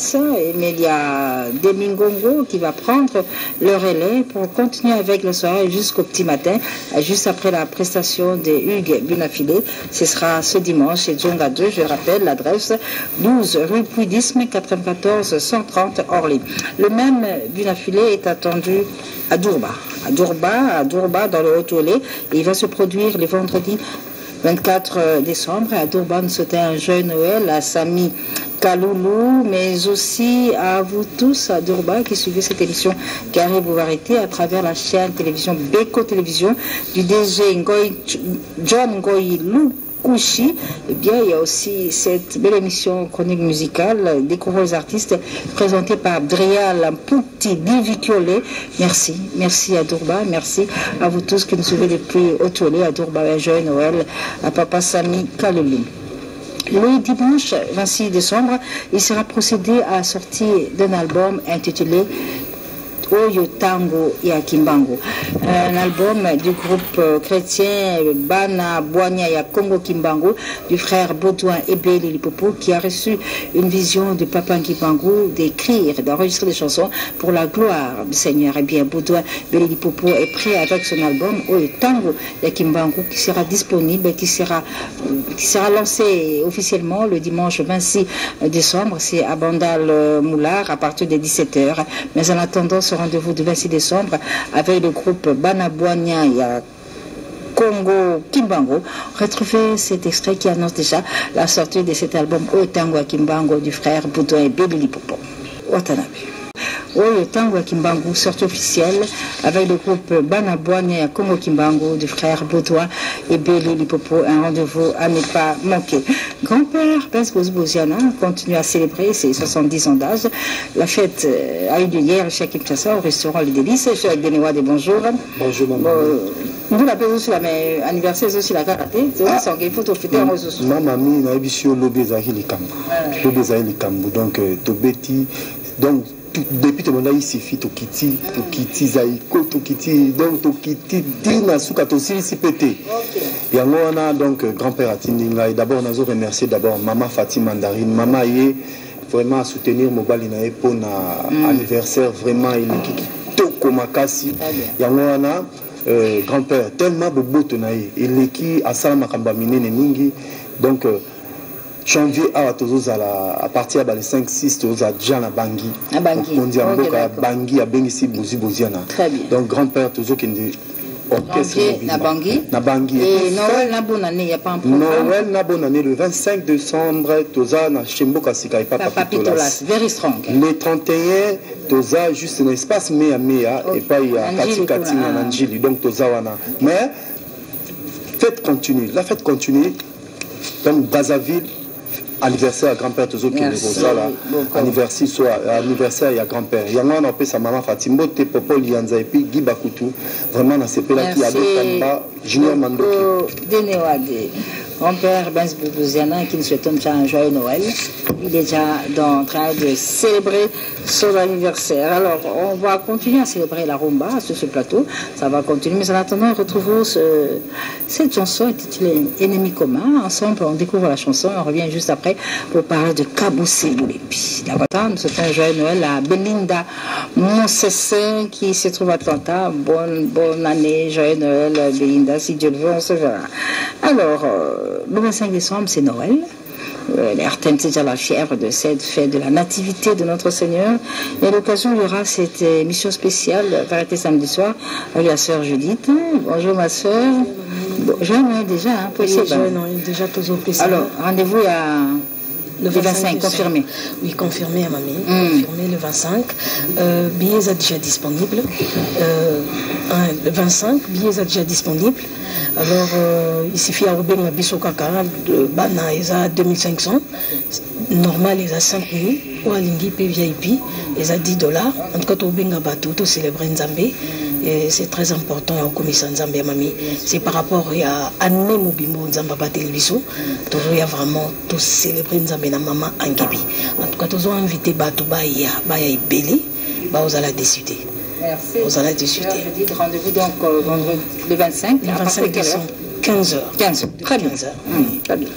Demingongo qui va prendre le relais pour continuer avec le soirée jusqu'au petit matin, juste après la prestation de Hugues Bunafilé. Ce sera ce dimanche chez Djonga 2, je rappelle l'adresse 12 rue Puydisme 94 130 Orly. Le même Bunafilé est attendu à Durba dans le Haut-Olé, et il va se produire les vendredis 24 décembre à Durban. Nous souhaitons un joyeux Noël à Sami Kaloulou, mais aussi à vous tous à Durban qui suivez cette émission qui arrive vous arrêter à travers la chaîne télévision Beko Télévision du DG John Ngoyi Kouchi. Et bien, il y a aussi cette belle émission chronique musicale Découvrons les artistes présentée par Abdrial Pouti Divicolé. Merci à Durban, merci à vous tous qui nous suivez depuis Haut-Olé à Durban. Un joyeux Noël à Papa Sami Kaloulou. Le dimanche 26 décembre, il sera procédé à la sortie d'un album intitulé Oyo Tango ya Kimbangu, un album du groupe chrétien Bana Boigna ya Congo Kimbangu du frère Baudouin Ebele Lipopo, qui a reçu une vision du Papa Kimbangu d'écrire, d'enregistrer des chansons pour la gloire du Seigneur. Et bien Baudouin Ebele Lipopo est prêt avec son album Oyo Tango ya Kimbangu qui sera disponible, qui sera lancé officiellement le dimanche 26 décembre. C'est à Bandal Moulard à partir de 17h. Mais en attendant ce rendez-vous du 26 décembre avec le groupe Banaboigna ya Congo Kimbangu, retrouvez cet extrait qui annonce déjà la sortie de cet album Otango Kimbangu du frère Baudouin et Bébili Popo. Watanabe. Oyo Tango Kimbangu, sortie officielle avec le groupe Banaboigna ya Congo Kimbangu du frère Baudouin et Bébili Lipopo, un rendez-vous à ne pas manquer. Grand-père Prince Boziana continue à célébrer ses 70 ans d'âge. La fête a eu lieu hier chez Kinshasa au restaurant Les Délices. Je suis avec Denewa de bonjour. Bonjour maman. Vous l'appelez aussi la mais anniversaire aussi la karaté. C'est aussi il faut fêter en ressources. Maman mi na ebisio lobe zahili kambu. Donc tobeti donc depuis tout le monde ici fit to kiti zaiko to kiti donc to kiti dina suka to si pété. Yango wana donc grand-père atindinga. Et d'abord on a remercier d'abord maman Fatima Mandarine, maman yé vraiment à soutenir mobali na pour na anniversaire vraiment il est toko makasi. Yango wana grand-père tellement beau tonaye il est qui a sala makamba minene mingi donc janvier à partir de 5-6 déjà na Bangui. On dit en boka Bangui à Bengisi Boziana. Très bien. Donc grand-père toujours qui dit orchestre na Bangui. Et Noël na bonne année, il n'y a pas un problème. Noël na bonne année le 25 décembre Toza na Chemboka Sika et Papa Pitolas. Very strong. Le 31 Toza juste un espace Mea et pas il y a Kati na Nanjili donc Toza wana. Mais fête continue. La fête continue comme Brazzaville. Anniversaire à grand-père toujours qui nous ça là anniversaire soit anniversaire il y a grand-père il y a moi on appelle sa maman Fatimbo te popo lianza et puis Guy Bakutu vraiment dans ces pays là qui a des Tamba Junior Mandoki Denewa de grand-père Benz Boubouziana qui nous souhaite déjà un joyeux Noël. Il est déjà en train de célébrer son anniversaire. Alors on va continuer à célébrer la rumba sur ce plateau, ça va continuer, mais en attendant retrouvons cette chanson intitulée Ennemi commun. Ensemble on découvre la chanson et on revient juste après pour parler de Kaboussé Boulépi. D'accord, nous souhaitons un joyeux Noël à Belinda Monsessin qui se trouve à Atlanta. Bonne année, joyeux Noël Belinda, si Dieu le veut on se verra. Alors le 25 décembre c'est Noël. L'artène, c'est déjà la fièvre de cette fête de la nativité de notre Seigneur. Et à l'occasion, il y aura cette émission spéciale, Vérité samedi soir, avec la sœur Judith. Bonjour ma sœur. Jeune déjà, hein, possible. Jeune, déjà toujours possible. Alors, rendez-vous à le 25, confirmé. Oui, confirmé à mamie. Confirmé le 25. Billets sont déjà disponibles. Le 25, billets sont déjà disponibles. Alors, il suffit à Robin Mabiso Kakara, de Bana, ils ont 2500. Normal, ils ont 5000. Ou à Lingui, VIP, ils ont $10. En tout cas, Robin Mabato, tout célébrer Nzambé. Et c'est très important au commissaire Nzambe Mami. C'est par rapport à Anne Moubimo Nzamba Télévision. Toujours il y a vraiment tout célébrer Nzambe na maman Angebi. En tout cas, tous ont invité Batouba Baya Ibeli. Vous allez décider. Merci. Vous allez décider. Je dis rendez-vous donc vendredi le 25. Le 25 décembre. 15h. 15h. Très bien. 15h. Très bien.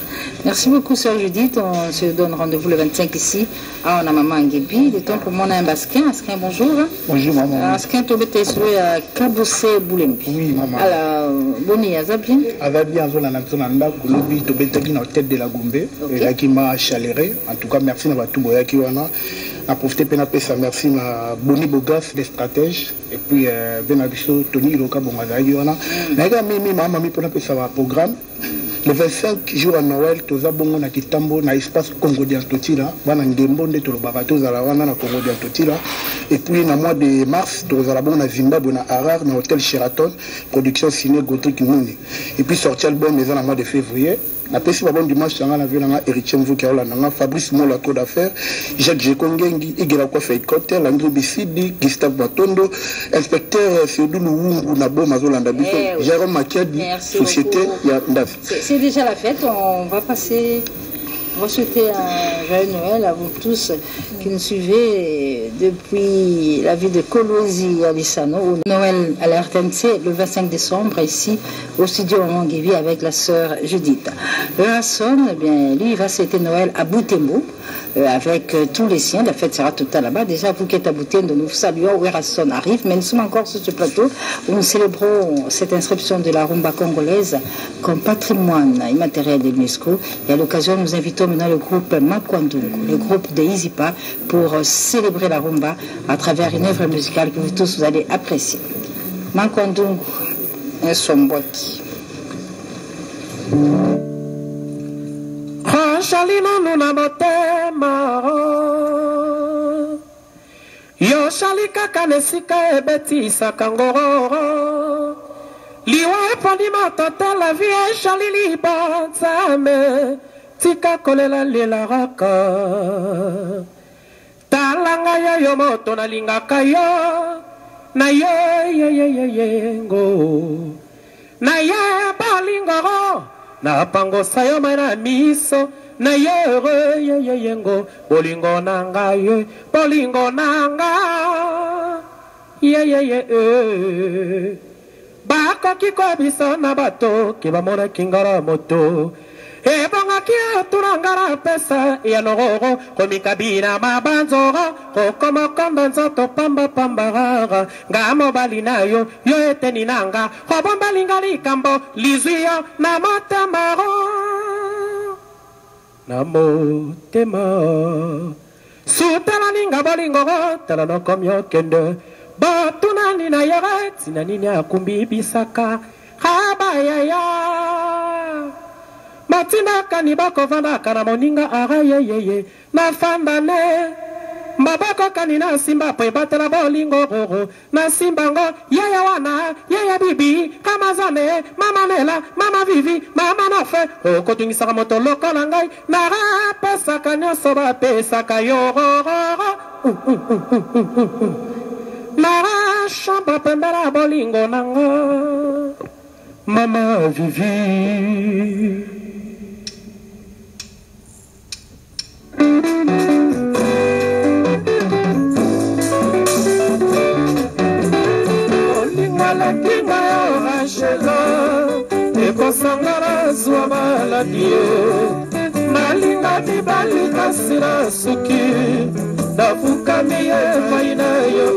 Merci beaucoup, Sœur Judith. On se donne rendez-vous le 25 ici. Ah, on a maman Ngebi. Le temps pour moi, on a un basquin. Asquin, bonjour. Bonjour, maman. Asquin, tu es sur Kaboussé Boulembi. Oui, maman. Alors, Boni, Azabien. Azabien, Zonananda, Goulobi, Tobetagi, dans la tête de la Gombe. Et là, qui m'a chaléré. En tout cas, merci à tout Boya qui wana. A profité de merci à Boni Bogas, les stratèges. Et puis, Benabiso, Tony Loka, Bomazagi wana. Naga Mimi, maman, mi pour un programme. Le 25 jours à Noël, tous les bongo na Kitambo, na espace Congo d'Antotila, wana ngembo nde to lobaka to zala wana na Congo d'Antotila. Et puis na mois de mars, tous les bongo na Zimbabwe na Harar, na hôtel Sheraton, production signée Goto Kimuni. Et puis sorti album mais en mois de février. La PC Babon dimanche, on a vu Héritier Mvoukaola, Fabrice Mola, Trop d'affaires, Jacques Jekongengi, Igela Kofa Ikote, Landry Bissidi, Gustave Batondo, inspecteur Féodou Luungu, Nabo Mazolanda Biso, Jérôme Makiadi, Société Yandaf. C'est déjà la fête, on va passer. On va souhaiter un joyeux Noël à vous tous qui nous suivez depuis la ville de Kolosi à Lissano. Noël à la RTNC le 25 décembre ici au studio Manguévi avec la sœur Judith. Rasson, eh bien, lui, il va souhaiter Noël à Boutembo avec tous les siens. La fête sera tout à là-bas. Déjà, vous qui êtes à Boutembo, nous saluons où Rasson arrive. Mais nous sommes encore sur ce plateau où nous célébrons cette inscription de la rumba congolaise comme patrimoine immatériel de l'UNESCO. Et à l'occasion, nous invitons maintenant le groupe Makwandungu, le groupe de Izipa, pour célébrer la rumba à travers une œuvre musicale que vous tous vous allez apprécier. Makwandungu, un somboki. Chalina nuna motema yo shalika kanesika ebeti sakangoro liwa eponi matote la vie shalili banzame tika kolela lela raka talanga ya yo moto na lingaka yo na yengo na ye balingoro na pango sayo mana miso na yengo bolingo nanga ye bolingo nanga bako kiko biso na bato kibamona kingara moto ebonga kia turangara pesa ya nororo komikabina mabanzoro kokomo konda nzoto pamba rara ngamo balinayo yo eteni nanga kobomba lingali kambo lizuyo na motemaro na motema sutala ninga bolingoro tala no komyo kende batuna nina yara tina nini akumbi bisaka habaya matina kanibako vanda kana moninga arayeye na fandane mabako kanina simba po batela bolingo roro na simbango yaya wana yaya bibi kama zane mama nela mama vivi mama nafe okotungisaka moto lokola ngai na rapesaka nyonso bapesaka yo na rashamba pembela bolingo nanga mama vivi. Kinga yo rachela ekosangara zwa maladie nalinga dibalika sira suki nafukami ye maina yo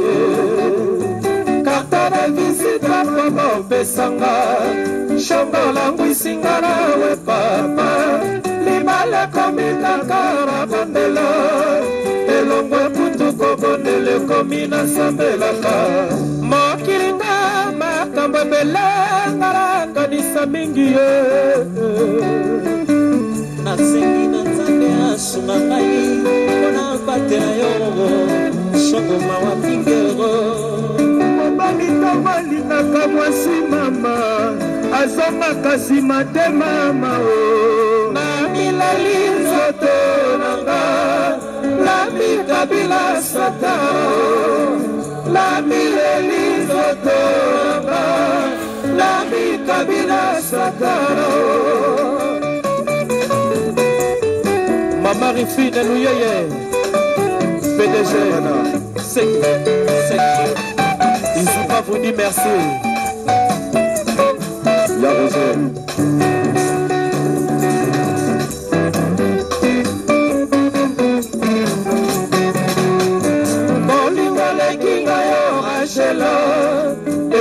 karta de visita pama pesanga shongo langu isingara we papa libala komita kara bondela elongwe putuko bondele komina sambelaka mokilinga makambo belengara kanisa mingi ye nasengi na nzambe asunga ngai mpona batela yo shongo mawa pingero mobali ntango alingaka mwasi mama azongaka nsima te mama na mileli nzoto nanga la mikabila sata la mileli nzoto nzotoranga Lami Kabila Satana Mama Rifine Louyeye PDG Sec ils ont pas vous dit merci La Rosée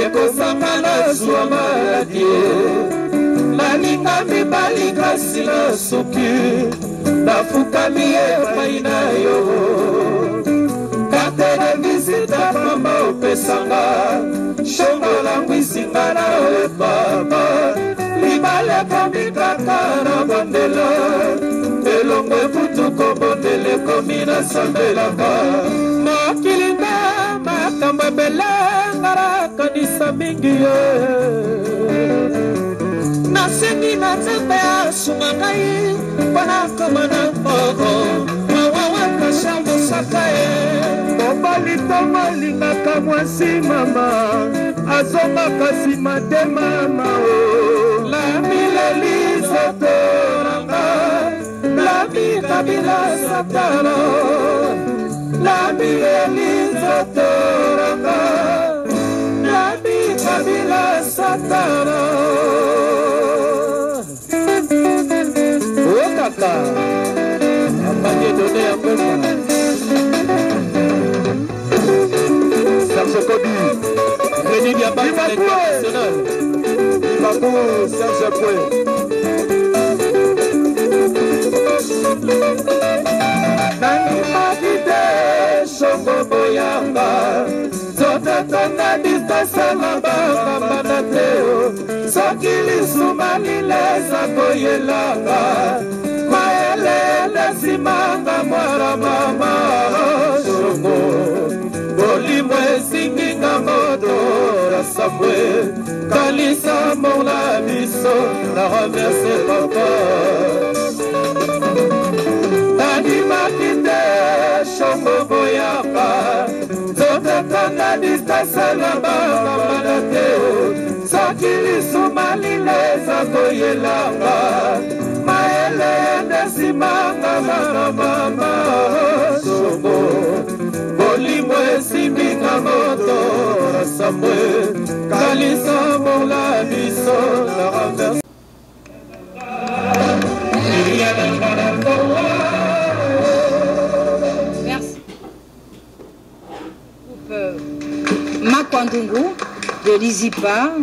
ekosangana zwa maladie nalinga mibali kasi na suki nafukami epai na yo karte de visita mama opesanga shongolangwisinga na epapa libale komikaka na bandela elongo eputuko bondele komi na sambelaka mokilinga makambo ebele ngara kanisa mingi ye nasengi na nzambe asunga ngai mpona komana moko mawawakasha mosaka ye mobali to molingaka mwasi mama azongaka nsima te mama o lamileli zotoranga lami kabila satana lamileli zotoranga lami kabila satana o kaka amanye done ya mboka Serge Kobi Rémi Diaba international Ibakou Serge Poué Nangimagide Shongo Boyanga Zotatanga Distasanga Bamba Teo Sokili Sumalileza Koyelanga Maelele Simanga Mwara Mama Shongo Bolimo esinginga moto Rassambwe Kalisa Moula Biso La remercie papa Animakite Shongo Boyaka Zotatanga Distasanga Bamba Teo Sokili Sumalileza Koyelanga Maelele Simanga Mama Shongo Bolimo esimbinga moto Rassambwe Kalisa Moula Biso La renverse Merci. Makwandungu de l'IZIPA,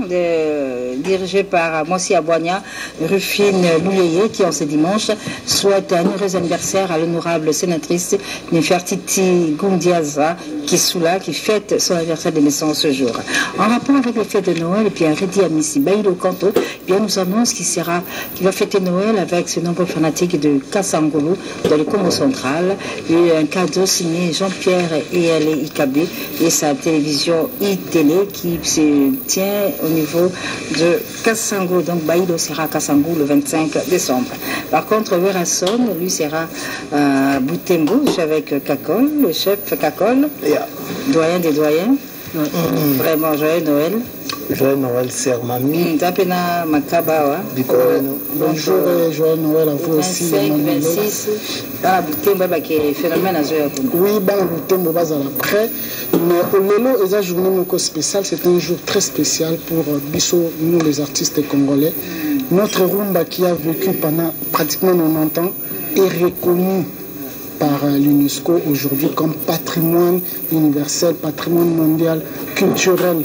dirigé par Mossi Abouania, Rufine Louyeye, qui en ce dimanche souhaite un heureux anniversaire à l'honorable sénatrice Nefertiti Goundiaza Kissoula, qui fête son anniversaire de naissance ce jour. En rapport avec les fêtes de Noël, et puis un Redi Amissi Baïlo Kanto, bien nous annonce qu'il va fêter Noël avec ce nombreux fanatiques de Kassangolo dans le Congo central, et un cadeau signé Jean-Pierre et Ikabe et sa télévision iTélé qui se tient au niveau de Kassango. Donc Baïlo sera à Kassango le 25 décembre. Par contre, Werasson, lui sera à Boutembo avec Kakol, le chef Kakol, doyen des doyens. Vraiment, joyeux Noël. Joyeux Noël, sœur Mamie. Tapena Makabawa. Bonjour et joyeux Noël à vous aussi. 25, 26. Dans Boutembo, qui est phénomène à jouer à Congo. Oui, dans Boutembo, à l'après. Mais au Lelo, et la journée spéciale, c'est un jour très spécial pour Bisso, nous les artistes congolais. Notre rumba qui a vécu pendant pratiquement 90 ans est reconnu par l'UNESCO aujourd'hui comme patrimoine universel, patrimoine mondial, culturel,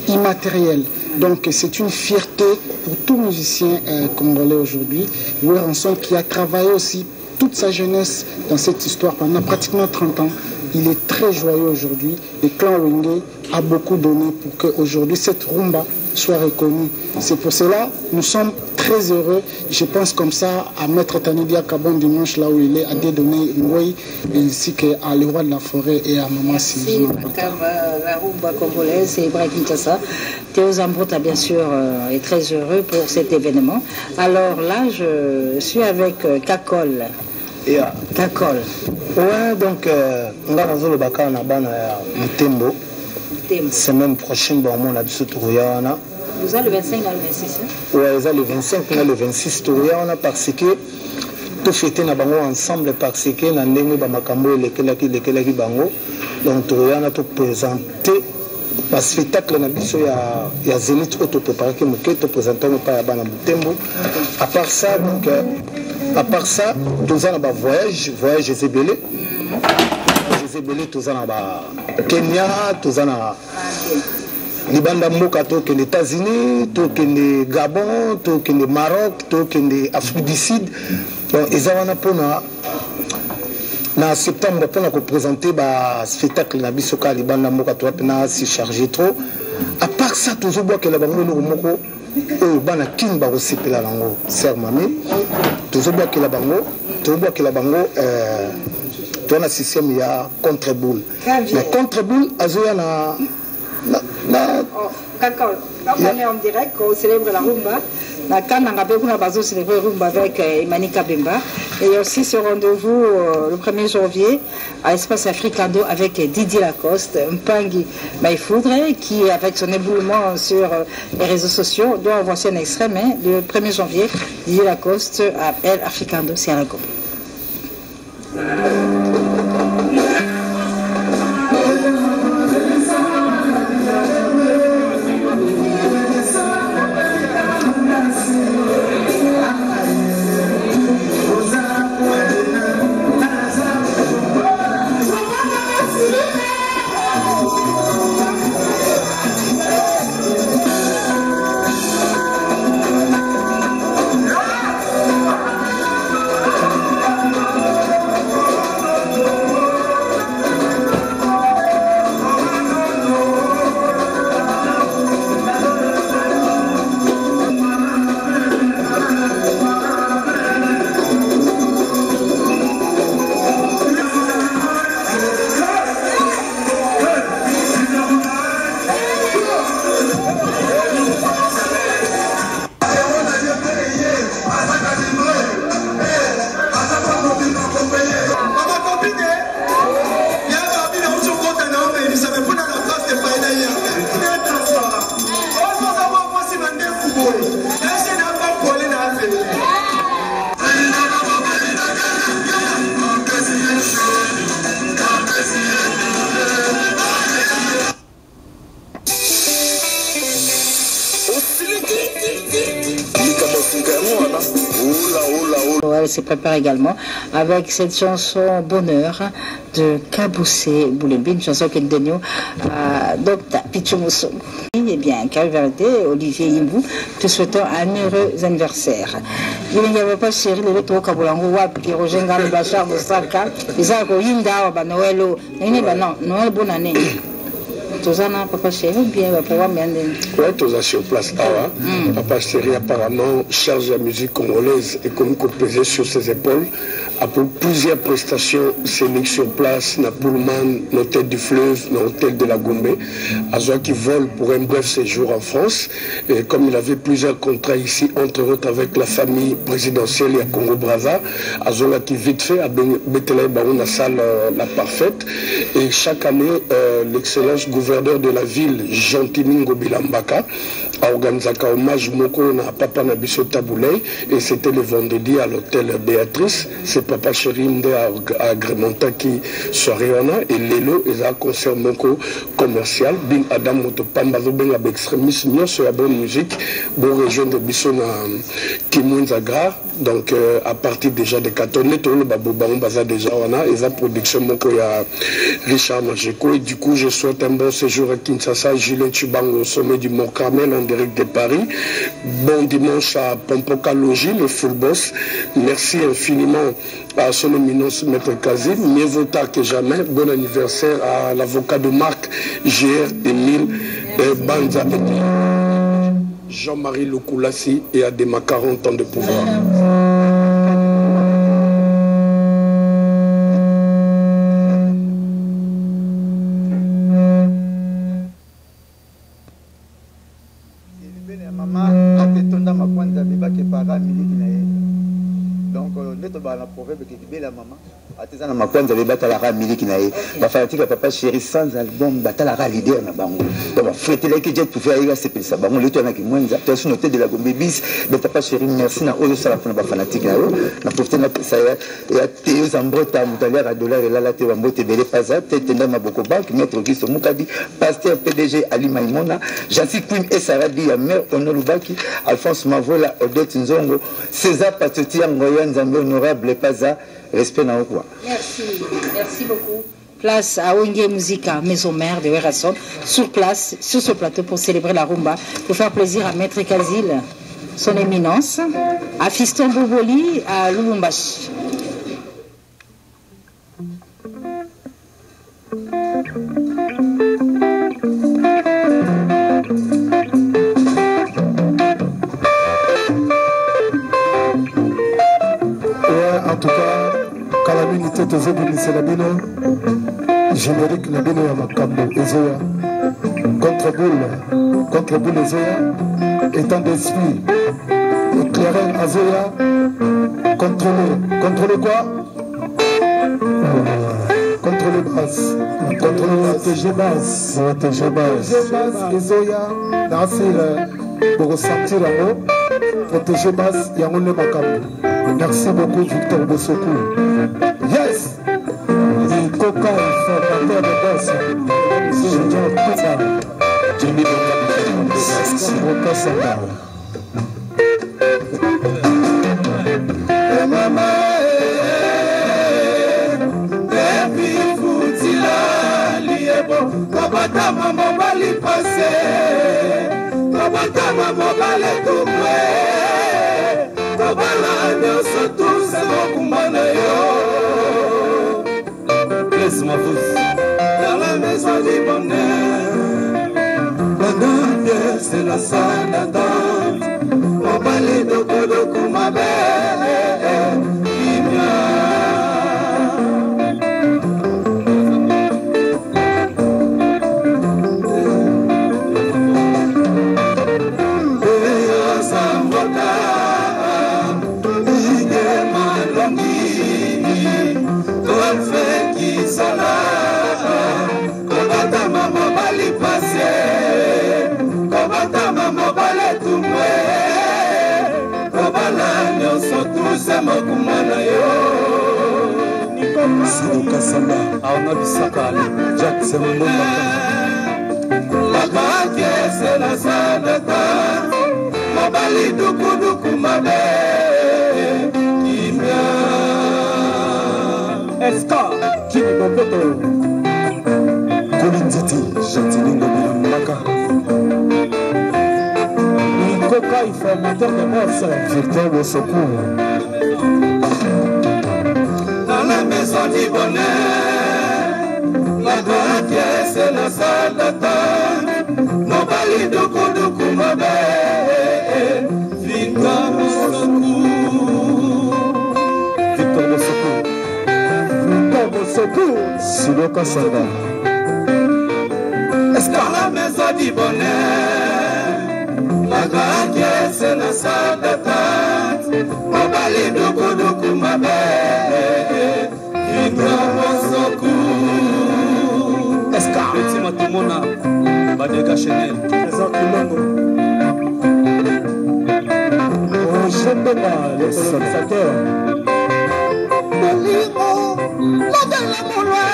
immatériel. Donc c'est une fierté pour tout musicien congolais aujourd'hui. Werasson qui a travaillé aussi toute sa jeunesse dans cette histoire pendant pratiquement 30 ans. Il est très joyeux aujourd'hui. Le clan Wenge a beaucoup donné pour qu'aujourd'hui cette rumba soit reconnue. C'est pour cela nous sommes très heureux. Je pense comme ça à Maître Tanidia Kabon dimanche là où il est, à Dédoné Ngoï, ainsi qu'à Le Roi de la Forêt et à Maman Sylvie. La rumba congolaise, c'est Ibrahim Kinshasa. Théo Zambrota, bien sûr, est très heureux pour cet événement. Alors là, je suis avec Kakol. Kakol. Ouais, donc, on va dans le Bakar Nabana Mutembo. semaine prochaine bon on a biso toya wana vous avez le 25 dans le 26 ouais ça le 25 on le 26 toya wana parce que tout fêter na bango ensemble parce que na ndenge ba makambo lekelaki bango donc toya na to présenter le spectacle na biso ya Zénith auto préparé que moké to présenter mo pa ya bana Butembo. À part ça donc tous en ba voyage Zébélé tous en ba Kenya tous en libanda mboka to que les États-Unis to que les Gabon to que les Maroc to que les Afrique du Sud donc ezana pona na septembre pour nous présenter le spectacle na bisoka libanda mboka to pena si chargé trop. À part ça toujours bois que la bango no moko bana king ba osepela lango ser mami toujours bois que la bango to na système ya contre boule na contre boule azoya na quand on est en direct, on célèbre la rumba. Quand on a célébré rumba avec Emmanuel Kabemba. Et aussi ce rendez-vous le 1er janvier à Espace Africando avec Didier Lacoste, Mpangi Maïfoudre, qui avec son éboulement sur les réseaux sociaux, doit voici un extrait, mais le 1er janvier, Didier Lacoste à El Africando, Sierra-Leone. Elle se prépare également avec cette chanson Bonheur de Kaboussé Boulembi, une chanson qui est donnée à Dr Pichumoso. Eh bien, Carrie Verde, Olivier Yimbou, te souhaitons un heureux anniversaire. Il n'y avait pas chéri, le retour Kabulango, Wapi, Rogenga, le Bachar, le Straka, les Argo, Yinda, Noël, Noël, bonne année. Tozana papa chéri bien pouvoir m'aider. Ouais, Toza sur place là. Papa chéri apparemment charge la musique congolaise et comme pesé sur ses épaules. Après plusieurs prestations scéniques sur place, na Pullman, l'hôtel du Fleuve, l'hôtel de la Gombe, Azoa qui vole pour un bref séjour en France. Et comme il avait plusieurs contrats ici, entre autres avec la famille présidentielle à Congo-Brazza, Azoa qui vite fait à Bethlehem, la salle la parfaite. Et chaque année, l'excellence gouverneur de la ville, Jean-Timingo Bilambaka, a organisé un hommage Moko na Papa Nabiso Taboulay. Et c'était le vendredi à l'hôtel Béatrice. C'est Papa Chéri a agrémenté qui soirée et Lélo et un concert Moko commercial. Bin Adam Motopamba ben avec extrémisme mieux sur la bonne musique. Bon région de Bissona Kimunzagra. Donc à partir déjà de 14 mètres, le Baboubaon Baza déjà on a et la production Moko ya Richard Majeko. Et du coup je souhaite un bon séjour à Kinshasa, Julien Chubango au sommet du Mont Carmel en direct de Paris. Bon dimanche à Pompoka Logis, le full boss. Merci infiniment à son éminence Maître Kazim, mieux vaut tard que jamais. Bon anniversaire à l'avocat de Marc GR Emile Banza et Jean-Marie Loukoulassi et à Dema 40 ans de pouvoir. proverbe qui dit la maman. Atezana makwanza le batalara miliki na ye. Ba fanatique papa chéri sans album batalara leader na bango. Donc fêter là que Jet pour faire il s'appelle ça bango le toi na ki mwenza. Tu as noté de la Gombe bis mais papa chéri merci na oyo sala pour ba fanatique na yo. Na profiter na ça ya Théo Zambrota mutalia à dollar et là la te ba mbote belé paza tete na boko bank maître Auguste Mukadi pasteur PDG Ali Maimona Jansi Queen et Saradi ya mère Onolubaki Alphonse Mavola Odette Nzongo César Patoti Ngoya Nzambe honorable paza. Respect na quoi. Merci beaucoup. Place à Ongue Musica, maison mère de Werrason, sur place, sur ce plateau pour célébrer la rumba, pour faire plaisir à Maître Kazil, son éminence, à Fiston Boboli, à Lubumbashi. En tout cas, Calamité Tozobunise la bino, générique la bino ya makambo ezoya, contre boule ezoya, étant d'esprit, éclaireur azoya, contrôler quoi? Contrôler basse, protéger basse, ezoya, danser pour ressentir l'amour, protéger basse, yango ne makambo. Merci beaucoup Victor Bossokou. Yes! Coca, formateur de boss. Jimmy Roca Samba. Maman, depuis Foutila, liebo, Kabata maman bali passé, Kabata maman bali tombé. Laisse-moi vous dans la maison du bonheur. La dernière, c'est la salle d'attente. On balai de Kodoko, ma belle. Sidoka Samba, Aona Bissaka, Jackson Mbomba. La banque, c'est la salle d'attente. Mobali Duku Mabe. Eska, Kimi Bokoto. Kolinditi, Jatilingo Bilambaka. Nikoka, informateur de boss, Victor Bossokou. La maison du bonheur, la grande c'est la salle d'attente. Nobali Duku Mabe, Victor Bossokou, Sidoka Samba. Est-ce que la maison du bonheur, la grande c'est la salle d'attente. Nobali Duku Mabe. Est-ce que tu m'as tout mon âme? Badega Chanel. Trésor Kilongo. Oh, je ne peux pas, le colonisateur. Molimo, la belle moulin.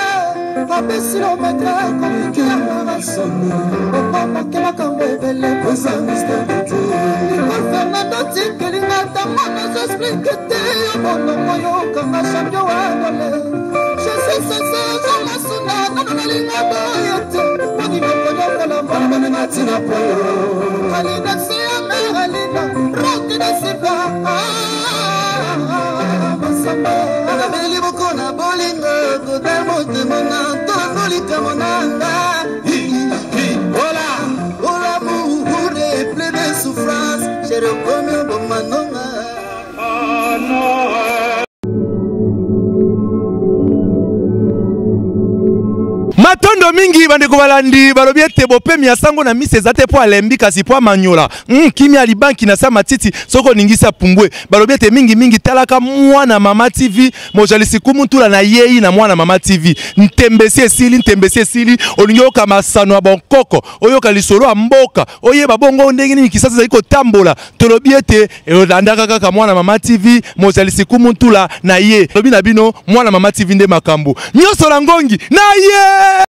Rabessi l'omètre, comme qui a la sonne. Au papa qui m'a camé, belle, pour sa mystère de Dieu. Nicole Fernando, Tikelinga, ta maman, j'explique que t'es un bon moyen, comme un champion à voler. Je suis sincère, je m'en souviens, non, non, Linga Boyette. On y va pour la femme, on est matina pour Alina, c'est la mère, Alina, route de Siba. On a belle beaucoup, on a bolingo, tout un mot de mon âme, tout un bolika mon âme. Voilà, oh l'amour, pour les plaies de souffrance, j'ai reconnu mon manon. matondo mingi bandeko balandi balobi ete bopemi ya sango na mise eza te po alembi kasi po amanyola kimia libanki na sa matiti soko ningisa pumbwe balobi ete mingi talaka mwana mama TV mojalisi kumutula na yei na mwana mama TV ntembesi esili olingi oka masano ya bonkoko oyoka lisolo ya mboka oyeba bongo ndenge nini kisasa zali kotambola tolobi ete elandaka kaka mwana mama TV mojalisi kumutula na ye lobi na bino mwana mama TV nde makambo nyoso la ngongi na ye